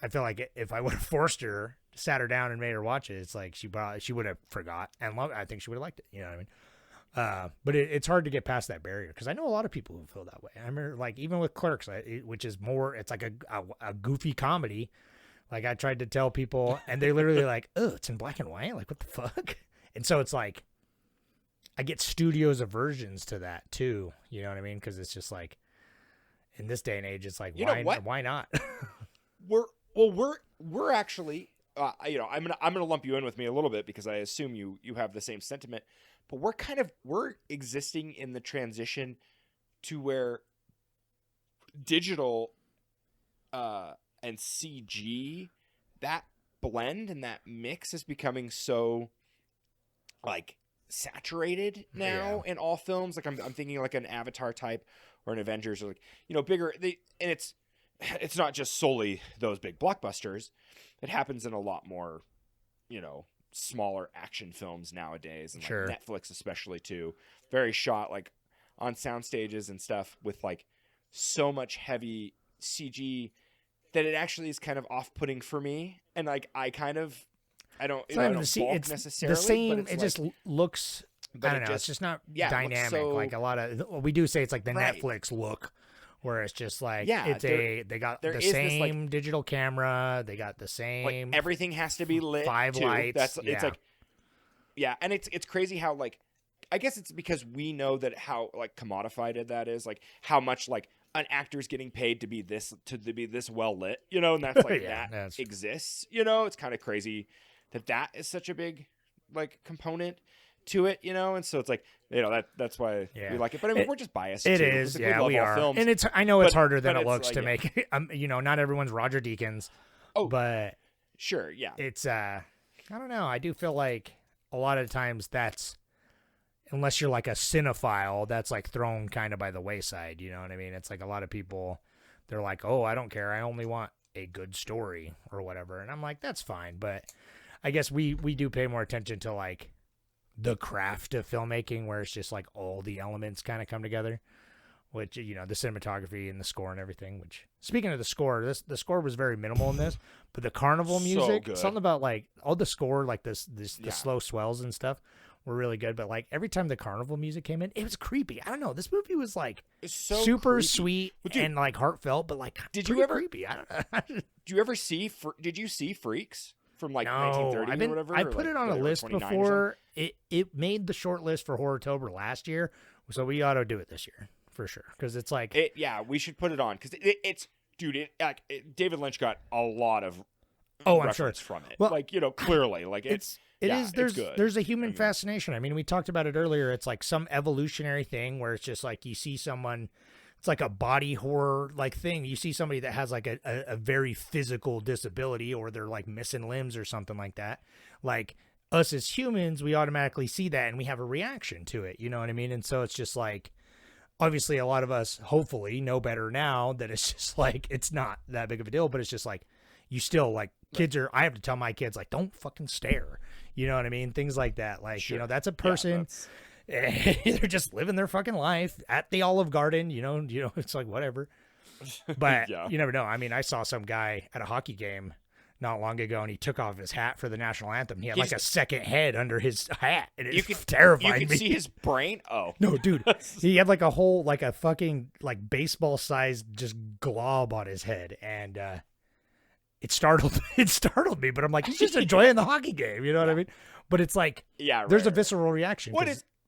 I feel like if I would have forced her, sat her down and made her watch it, it's like she would have forgot and loved it. I think she would have liked it. You know what I mean? But it's hard to get past that barrier because I know a lot of people who feel that way. I remember, like, even with Clerks, which is more, it's like a goofy comedy. Like, I tried to tell people, and they literally like, oh, it's in black and white? Like, what the fuck? And so it's like, I get studios' aversions to that too. You know what I mean? Because it's just like, in this day and age, it's like, why not? We're actually, I'm gonna lump you in with me a little bit because I assume you have the same sentiment. But we're existing in the transition to where digital and CG, that blend and that mix is becoming so like saturated now in all films. Like I'm thinking like an Avatar type or an Avengers or like, you know, bigger. And it's not just solely those big blockbusters. It happens in a lot more, you know, smaller action films nowadays, and like Netflix especially too. Very shot like on sound stages and stuff with like so much heavy CG that it actually is kind of off-putting for me. And like I don't balk necessarily. The same. But it just looks. I don't know. It's just not dynamic. So, like a lot of we do say it's like the Netflix look. Where it's just like they got the same digital camera, they got the same like everything has to be lit 5 too. lights. It's like and it's crazy how like I guess it's because we know that how like commodified that is, like how much like an actor's getting paid to be this well lit, you know, and that's like that exists, you know. It's kind of crazy that is such a big like component to it, you know, and so it's like, you know, that's why we like it. But I mean, we're just biased. It too. is, we are. Films. And I know it's harder than it looks to make. You know, not everyone's Roger Deakins. Oh, but sure, yeah. It's I don't know. I do feel like a lot of times that's, unless you're like a cinephile, that's like thrown kind of by the wayside. You know what I mean? It's like a lot of people, they're like, oh, I don't care. I only want a good story or whatever. And I'm like, that's fine. But I guess we do pay more attention to like the craft of filmmaking, where it's just like all the elements kind of come together, which, you know, the cinematography and the score and everything. Which, speaking of the score, the score was very minimal in this, but the carnival music, something about like all the score, like the slow swells and stuff were really good. But like every time the carnival music came in, it was creepy. I don't know. This movie was like so super creepy. Sweet and like heartfelt, but like creepy. I don't know. Did you see Freaks? From like no, 1930 or whatever. I put it on a list before. It made the short list for Horrortober last year, so we ought to do it this year for sure. Because it's like, we should put it on because it's David Lynch got a lot of I'm sure from it. Well, like, you know, clearly, like it's good. There's a human fascination. I mean, we talked about it earlier. It's like some evolutionary thing where it's just like you see someone. It's like a body horror like thing. You see somebody that has like a very physical disability, or they're like missing limbs or something like that. Like us as humans, we automatically see that and we have a reaction to it. You know what I mean? And so it's just like, obviously a lot of us hopefully know better now that it's just like, it's not that big of a deal, but it's just like, you still like I have to tell my kids like, don't fucking stare. You know what I mean? Things like that. Like, you know, that's a person. They're just living their fucking life at the Olive Garden, you know, it's like whatever. But you never know. I mean, I saw some guy at a hockey game not long ago, and he took off his hat for the national anthem. He had like a second head under his hat, and it terrified me. You could see his brain. Oh no, dude, he had like a fucking like baseball sized just glob on his head, and it startled me. But I'm like, he's just enjoying the hockey game, you know what I mean? But it's like, there's a visceral reaction.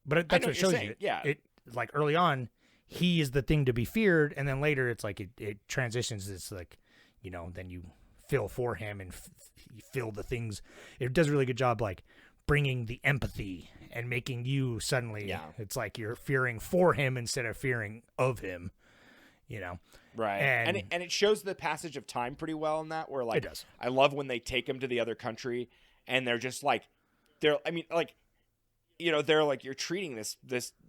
But that's what it shows you. Yeah. It like early on, he is the thing to be feared, and then later it's like it transitions. It's like, you know, then you feel for him and you feel the things. It does a really good job like bringing the empathy and making you suddenly. It's like you're fearing for him instead of fearing of him. you know. Right. And it shows the passage of time pretty well in that, where like It does. I love when they take him to the other country and they're just like they're like, you're treating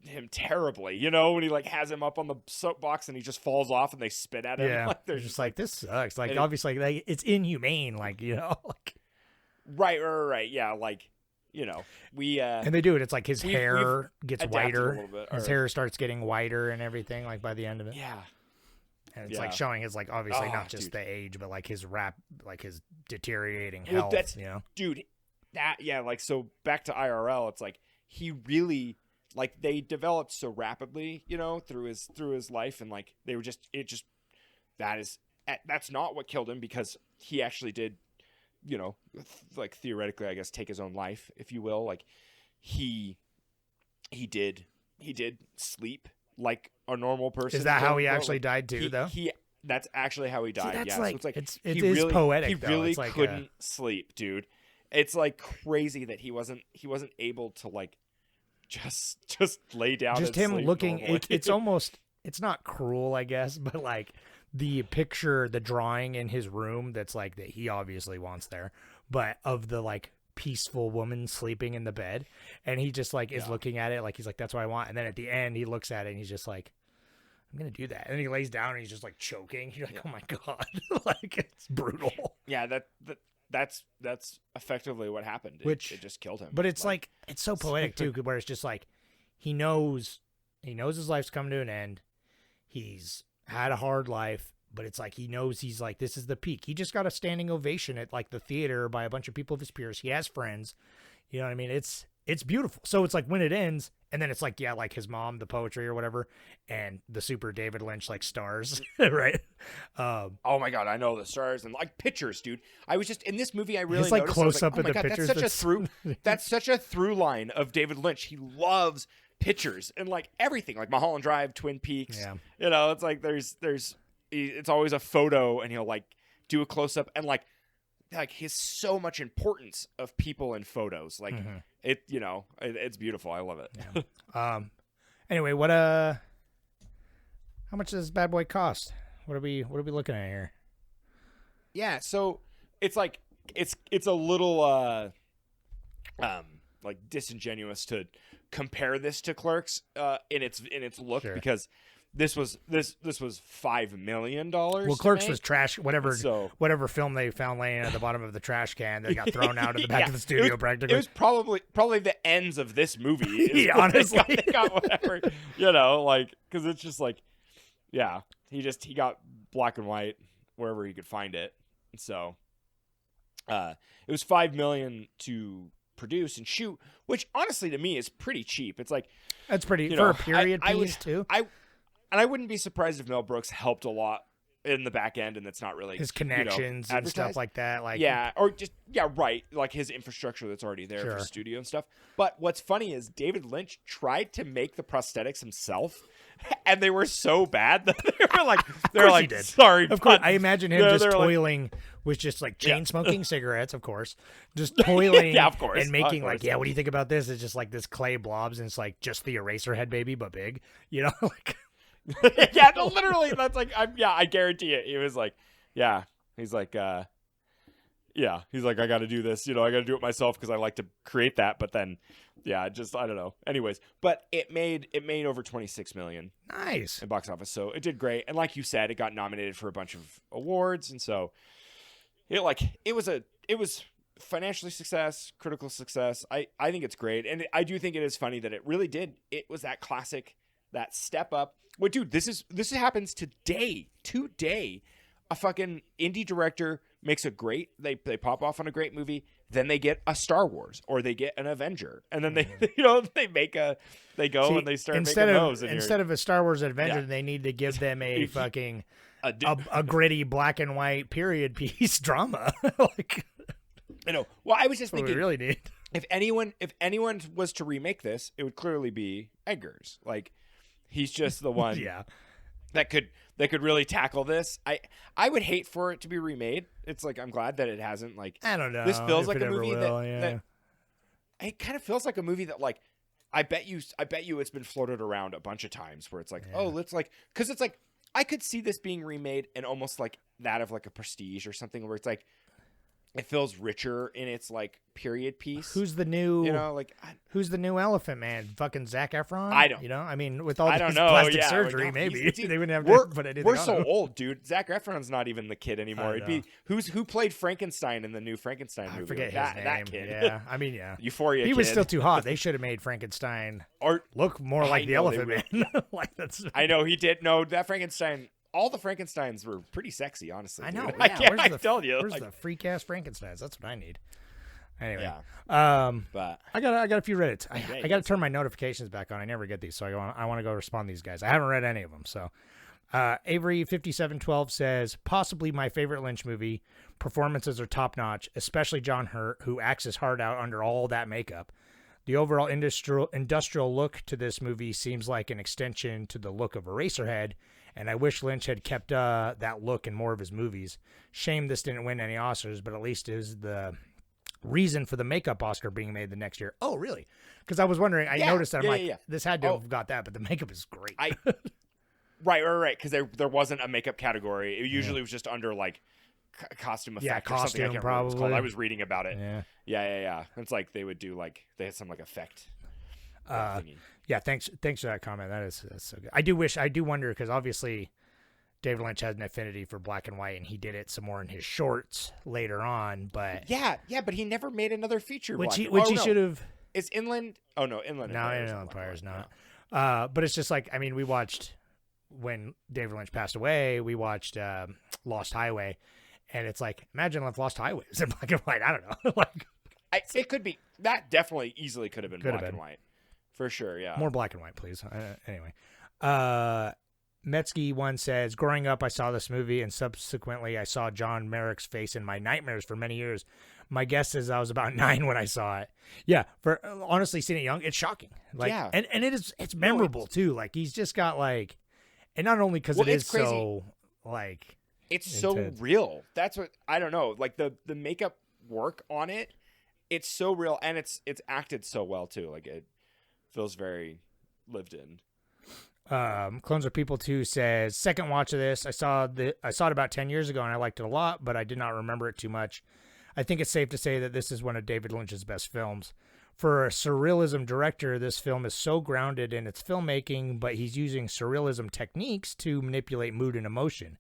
him terribly, you know, when he like has him up on the soapbox and he just falls off and they spit at him. Yeah. Like, They're just like, this sucks. Like, obviously, like, it's inhumane. Like, you know, like, right. Yeah. Like, you know, and they do it. It's like his hair gets adapted a whiter. little bit, His hair starts getting whiter and everything. Like by the end of it. Yeah. And it's like showing his like obviously not just the age, but like his his deteriorating health. That's, you know, dude. Like so. Back to IRL, it's like he really like they developed so rapidly, you know, through his life, and like they were that's not what killed him, because he actually did, you know, like theoretically, I guess, take his own life, if you will. Like he did sleep like a normal person. is that how he actually died too? Though that's actually how he died. that's yeah, like, so it is poetic. He though. really it's like couldn't sleep, dude. It's like crazy that he wasn't able to like just lay down. Just and him sleep looking. normally. It's almost. It's not cruel, I guess, but like the picture, the drawing in his room that's like that he obviously wants there, but of the like peaceful woman sleeping in the bed, and he just like is looking at it like he's like, that's what I want. And then at the end he looks at it and he's just like, I'm gonna do that. And then he lays down and he's just like choking. You're like, oh my god. Like, it's brutal. Yeah, that's effectively what happened. It just killed him. But it's like it's so poetic too, where it's just like he knows his life's come to an end. He's had a hard life, but it's like he knows he's like, this is the peak. He just got a standing ovation at like the theater by a bunch of people of his peers. He has friends. You know what I mean? It's beautiful. So it's like when it ends, and then it's like, yeah, like his mom, the poetry or whatever, and the super David Lynch like stars, right? Oh my god, I know the stars and like pictures, dude. I was just in this movie. I really his, like, noticed, close I up was like, of oh the my god, pictures. That's such a through line of David Lynch. He loves pictures and like everything, like Mulholland Drive, Twin Peaks. Yeah. You know, it's like it's always a photo, and he'll like do a close up, and like his so much importance of people in photos. Like it's beautiful. I love it. Yeah. Anyway, how much does Bad Boy cost? What are we looking at here? Yeah, so it's like it's a little like disingenuous to compare this to Clerks in its look, sure, because this was $5 million. Well, Clerks was trash. Whatever film they found laying at the bottom of the trash can, they got thrown out of the back of the studio. Practically, it was probably the ends of this movie. Yeah, honestly, they got whatever, you know, like, because it's just like, yeah, he got black and white wherever he could find it. So, it was $5 million to produce and shoot, which honestly to me is pretty cheap. It's like, that's pretty for a period piece too. And I wouldn't be surprised if Mel Brooks helped a lot in the back end, and that's not really his connections and stuff like that. Like, right, like his infrastructure that's already there, sure, for studio and stuff. But what's funny is David Lynch tried to make the prosthetics himself, and they were so bad that they were like, sorry. Of course, I imagine him just toiling with just like chain smoking cigarettes, of course, just toiling, yeah, of course, and making like, yeah, what do you think about this? It's just like this clay blobs, and it's like just the Eraserhead baby, but big, you know, like. Yeah, no, literally, that's like, I guarantee it. He was like, yeah, he's like, I got to do this, you know, I got to do it myself because I like to create that. But then, yeah, I don't know. Anyways, but it made over 26 million. Nice. In box office, so it did great. And like you said, it got nominated for a bunch of awards, and so it was financially success, critical success. I think it's great, and I do think it is funny that it really did. It was that classic, that step up. Well, dude, this happens today. A fucking indie director makes they pop off on a great movie, then they get a Star Wars or they get an Avenger, and then they and they start making those. Instead of a Star Wars Avenger, they need to give them a fucking a gritty black and white period piece drama. Like, you know, well, I was just thinking, we really need. If anyone was to remake this, it would clearly be Eggers. Like, he's just the one that could really tackle this. I would hate for it to be remade. It's like, I'm glad that it hasn't. Like, I don't know. This feels like a movie that it kind of feels like a movie that, like, I bet you it's been floated around a bunch of times where it's like, oh, let's like, because it's like I could see this being remade and almost like that of like a Prestige or something where it's like it feels richer in its like period piece. Who's the new? You know, like who's the new Elephant Man? Fucking Zac Efron? I don't. You know, I mean, with all I this don't know. plastic Yeah, surgery, like, maybe he's- they wouldn't have we're, to put anything We're on so him. old, dude. Zac Efron's not even the kid anymore. I It'd be who played Frankenstein in the new Frankenstein movie? I forget his that, name. That kid. Yeah, I mean, yeah. Euphoria. He was kid. still too hot. They should have made Frankenstein Or look more like the know they Elephant would. Man. Like that's. I know he did. No, that Frankenstein. All the Frankensteins were pretty sexy, honestly. I know. Dude. Yeah, I the, tell you. Where's like, the freak ass Frankensteins? That's what I need. Anyway, yeah, but but I got a few Reddits. I Yeah, got to turn my notifications back on. I never get these, so I want to go respond to these guys. I haven't read any of them. So, Avery5712 says possibly my favorite Lynch movie. Performances are top notch, especially John Hurt, who acts his heart out under all that makeup. The overall industrial look to this movie seems like an extension to the look of Eraserhead, and I wish Lynch had kept that look in more of his movies. Shame this didn't win any Oscars, but at least is the reason for the makeup Oscar being made the next year. Oh, really? Because I was wondering. I noticed that. I'm like, this had to have got that, but the makeup is great. Right. Because there wasn't a makeup category. It usually was just under like costume effect or something. I can't remember what it's called. I was reading about it. Yeah. It's like they would do like they had some like effect. Thingy. Yeah, thanks for that comment. That's so good. I do wonder because obviously David Lynch has an affinity for black and white, and he did it some more in his shorts later on. But yeah, but he never made another feature. Which he should have. Is Inland? Oh no, Inland. No, Empire Empire's not. But it's just like I mean, we watched when David Lynch passed away. We watched Lost Highway, and it's like imagine if Lost Highway was in black and white. I don't know. Like it could be that definitely easily could have been black and white. For sure, yeah. More black and white, please. Anyway. Metsky1 says, growing up, I saw this movie, and subsequently I saw John Merrick's face in my nightmares for many years. My guess is I was about 9 when I saw it. Yeah, for honestly, seeing it young, it's shocking. Like, yeah. And it's memorable, too. Like, he's just got, like, and not only because it is crazy. So, like, it's intense. So real. That's what, I don't know. Like, the makeup work on it, it's so real, and it's acted so well, too. Like, it feels very lived in. Clones of People 2 says, second watch of this. I saw it about 10 years ago and I liked it a lot, but I did not remember it too much. I think it's safe to say that this is one of David Lynch's best films. For a surrealism director, this film is so grounded in its filmmaking, but he's using surrealism techniques to manipulate mood and emotion.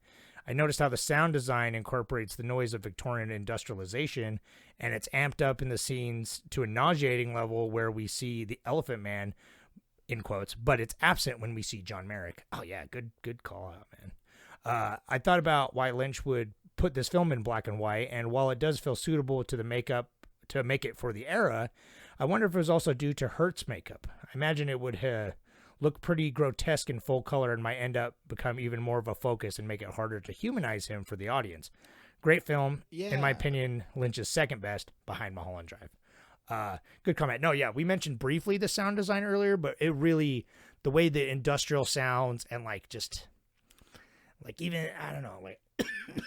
I noticed how the sound design incorporates the noise of Victorian industrialization, and it's amped up in the scenes to a nauseating level where we see the Elephant Man, in quotes, but it's absent when we see John Merrick. Oh, yeah, good call out, man. I thought about why Lynch would put this film in black and white, and while it does feel suitable to the makeup to make it for the era, I wonder if it was also due to Hurt's makeup. I imagine it would look pretty grotesque in full color and might end up become even more of a focus and make it harder to humanize him for the audience. Great film. Yeah. In my opinion, Lynch's second best behind Mulholland Drive. Good comment. No, yeah, we mentioned briefly the sound design earlier, but it really, the way the industrial sounds and like just like even, I don't know, like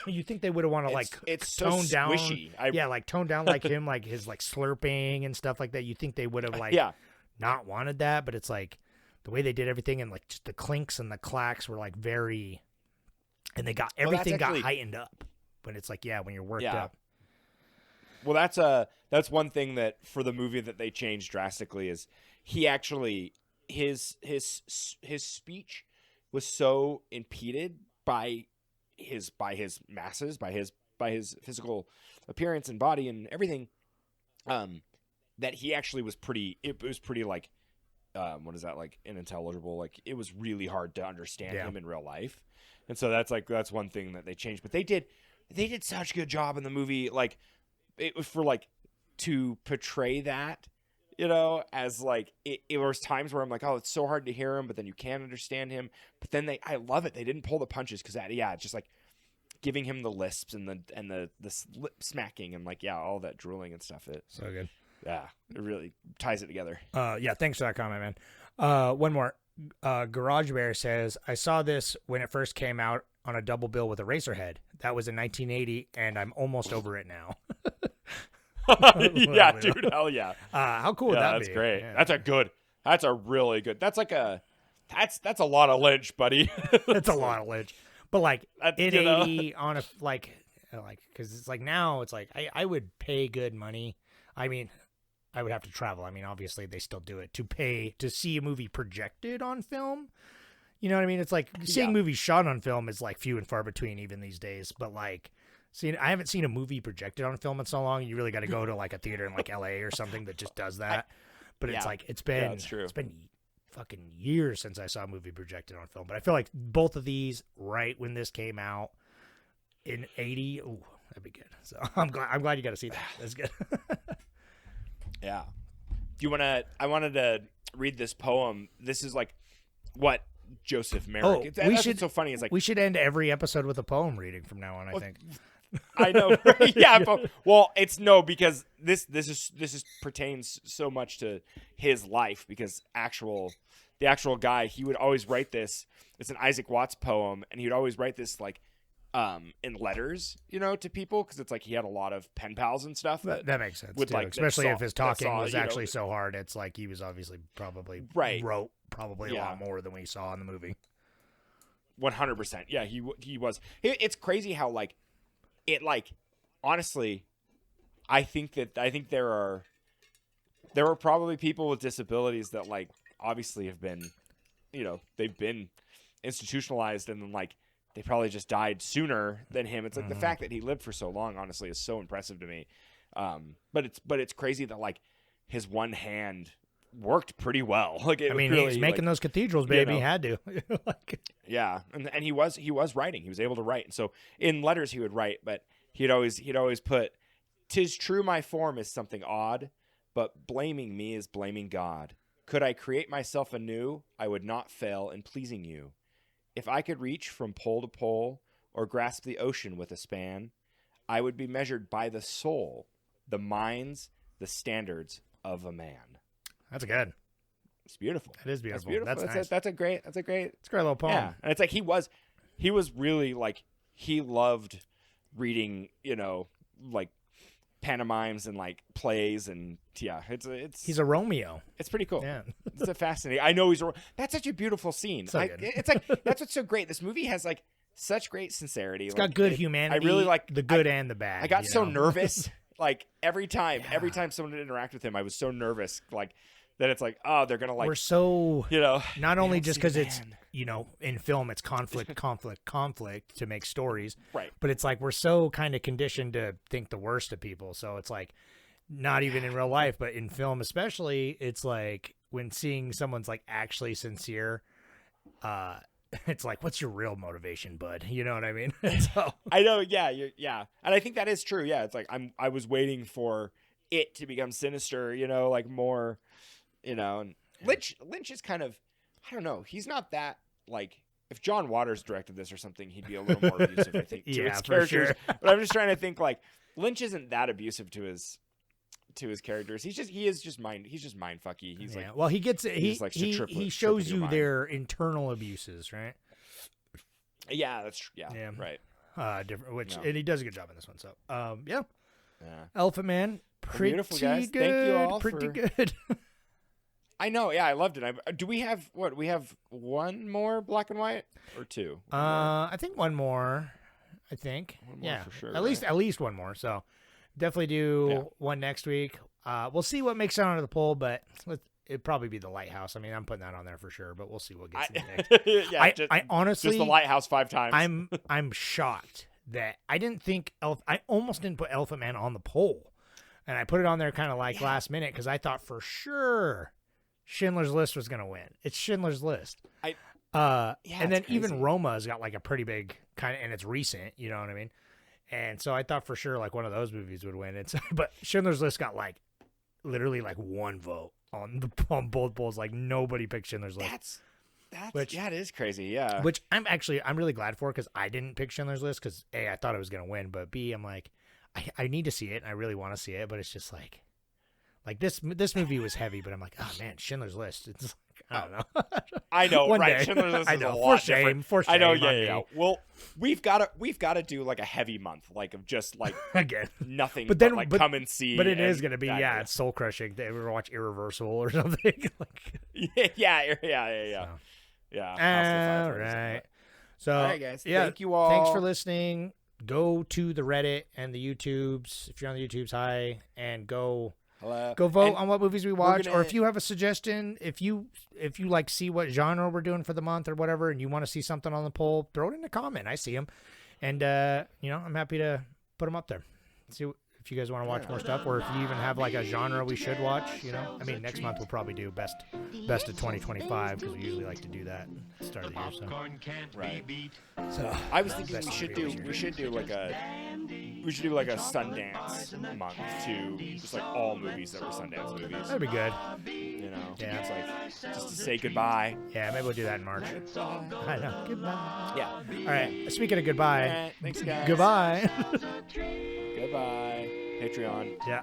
you think they would have wanted to like it's tone so down. Squishy. Yeah, like tone down like him, like his like slurping and stuff like that. You think they would have like not wanted that, but it's like the way they did everything and like just the clinks and the clacks were like very, and they got everything got heightened up. But it's like, yeah, when you're worked up. Well, that's one thing that for the movie that they changed drastically is he actually his speech was so impeded by his masses, by his physical appearance and body and everything, that he actually was pretty. It was pretty like, what is that, like unintelligible? Like it was really hard to understand him in real life, and so that's one thing that they changed. But they did such a good job in the movie. Like it was for like to portray that, you know, as like it was times where I'm like, oh, it's so hard to hear him, but then you can't understand him. But then I love it. They didn't pull the punches because it's just like giving him the lisps and the lip smacking and like all that drooling and stuff. So good. Yeah, it really ties it together. Yeah, thanks for that comment, man. One more. Garage Bear says, I saw this when it first came out on a double bill with Eraserhead. That was in 1980, and I'm almost over it now. Yeah, dude, hell yeah. How cool would that be? That's great. Yeah. That's a really good. That's like a That's a lot of Lynch, buddy. That's a lot of Lynch. But like in you know. 80 on a like because it's like now it's like I would pay good money. I mean, I would have to travel. I mean, obviously they still do it to see a movie projected on film. You know what I mean? It's like seeing movies shot on film is like few and far between even these days. But like, I haven't seen a movie projected on film in so long. You really got to go to like a theater in like LA or something that just does that. But it's like it's been fucking years since I saw a movie projected on film. But I feel like both of these right when this came out in 80, ooh, that'd be good. So I'm glad you got to see that. That's good. Yeah. Do you want to? I wanted to read this poem. This is like what Joseph Merrick. Oh, That's what's so funny. It's like we should end every episode with a poem reading from now on. I think. I know. Right? Yeah. But, well, it's no because this pertains so much to his life because the actual guy he would always write this. It's an Isaac Watts poem, and he would always write this like in letters, you know, to people because it's like he had a lot of pen pals and stuff. That makes sense. Would, too, like, especially if his talking was you know, actually so hard. It's like he was obviously probably wrote a lot more than we saw in the movie. 100%. Yeah, he was. It's crazy how like it like honestly, I think there are probably people with disabilities that like obviously have been, you know, they've been institutionalized and then like they probably just died sooner than him. It's like the fact that he lived for so long, honestly, is so impressive to me. But it's crazy that like his one hand worked pretty well. Like I mean, really, he's making those cathedrals, baby. He had to. Yeah, and he was writing. He was able to write. And so in letters he would write, but he'd always put, "'Tis true my form is something odd, but blaming me is blaming God. Could I create myself anew, I would not fail in pleasing you. If I could reach from pole to pole or grasp the ocean with a span, I would be measured by the soul, the minds, the standards of a man." That's good. It's beautiful. It is beautiful. That's beautiful. Nice. That's a great It's a great little poem. Yeah, and it's like he was really like he loved reading, you know, like pantomimes and like plays and he's a Romeo. It's pretty cool. Yeah. It's a fascinating. I know that's such a beautiful scene. So good. It's like that's what's so great. This movie has like such great sincerity. It's got good humanity. I really like the good and the bad. I got so nervous like every time someone would interact with him, I was so nervous like that it's like, oh, they're gonna like we're so, you know, not only just because it's, you know, in film it's conflict to make stories, right? But it's like we're so kind of conditioned to think the worst of people, so it's like not even in real life, but in film especially, it's like when seeing someone's like actually sincere, it's like, what's your real motivation, bud? You know what I mean? So I know, yeah, and I think that is true. Yeah, it's like I was waiting for it to become sinister, you know, like more. You know, and Lynch is kind of, I don't know. He's not that like, if John Waters directed this or something, he'd be a little more abusive, I think, to his characters. Sure. But I'm just trying to think like Lynch isn't that abusive to his characters. He's just mind fucky. He's like, well, he gets it. He shows you mind. their internal abuses, right? Yeah, that's right. Different, and he does a good job in this one. So, yeah. Elephant Man, pretty beautiful, guys. Good. Thank you all. Pretty good. I know, yeah, I loved it. Do we have what? We have one more black and white or two? I think one more. One more for sure. At least one more. So definitely do one next week. We'll see what makes it onto the poll, but it'd probably be The Lighthouse. I mean, I'm putting that on there for sure, but we'll see what gets next. I honestly just The Lighthouse 5 times. I'm shocked that I didn't think I almost didn't put Elephant Man on the poll, and I put it on there kind of like last minute because I thought for sure Schindler's List was going to win. It's Schindler's List. And then even Roma's got like a pretty big kind of, and it's recent, you know what I mean? And so I thought for sure like one of those movies would win. But Schindler's List got like literally like one vote on both polls. Like nobody picked Schindler's List. It is crazy. Yeah. Which I'm really glad for because I didn't pick Schindler's List because A, I thought it was going to win, but B, I'm like, I need to see it and I really want to see it, but it's just like this movie was heavy, but I'm like, oh man, Schindler's List. It's like, I don't know. I know, One right? day. Schindler's List I is know. a lot For shame. different. For shame. I know, on yeah. me. Well, we've got to do like a heavy month, like of just like Again. nothing, But then like come and see. But it is going to be, that, it's soul crushing. They ever watch Irreversible or something? yeah. So. Yeah. House of All the Fireflies. right. So, All right, guys. yeah, Thank you all. Thanks for listening. Go to the Reddit and the YouTubes. If you're on the YouTubes, hi, and go Hello. vote And on what movies we watch. Or gonna- if you have a suggestion, if you like see what genre we're doing for the month or whatever, and you want to see something on the poll, throw it in a comment. I see them, and I'm happy to put them up there. See if you guys want to watch more stuff, or if you even have like a genre we should watch. I mean, next month we'll probably do best of 2025 because we usually like to do that at the start of the year. So. Right. So I was thinking best we should movie do this year. like a Sundance month too, just like all movies that were Sundance movies. That'd be good. Yeah. It's like just to say goodbye. Yeah, maybe we'll do that in March. I know. Goodbye. Yeah. All right. Speaking of goodbye, Thanks, guys. goodbye. Goodbye. Patreon. Yeah.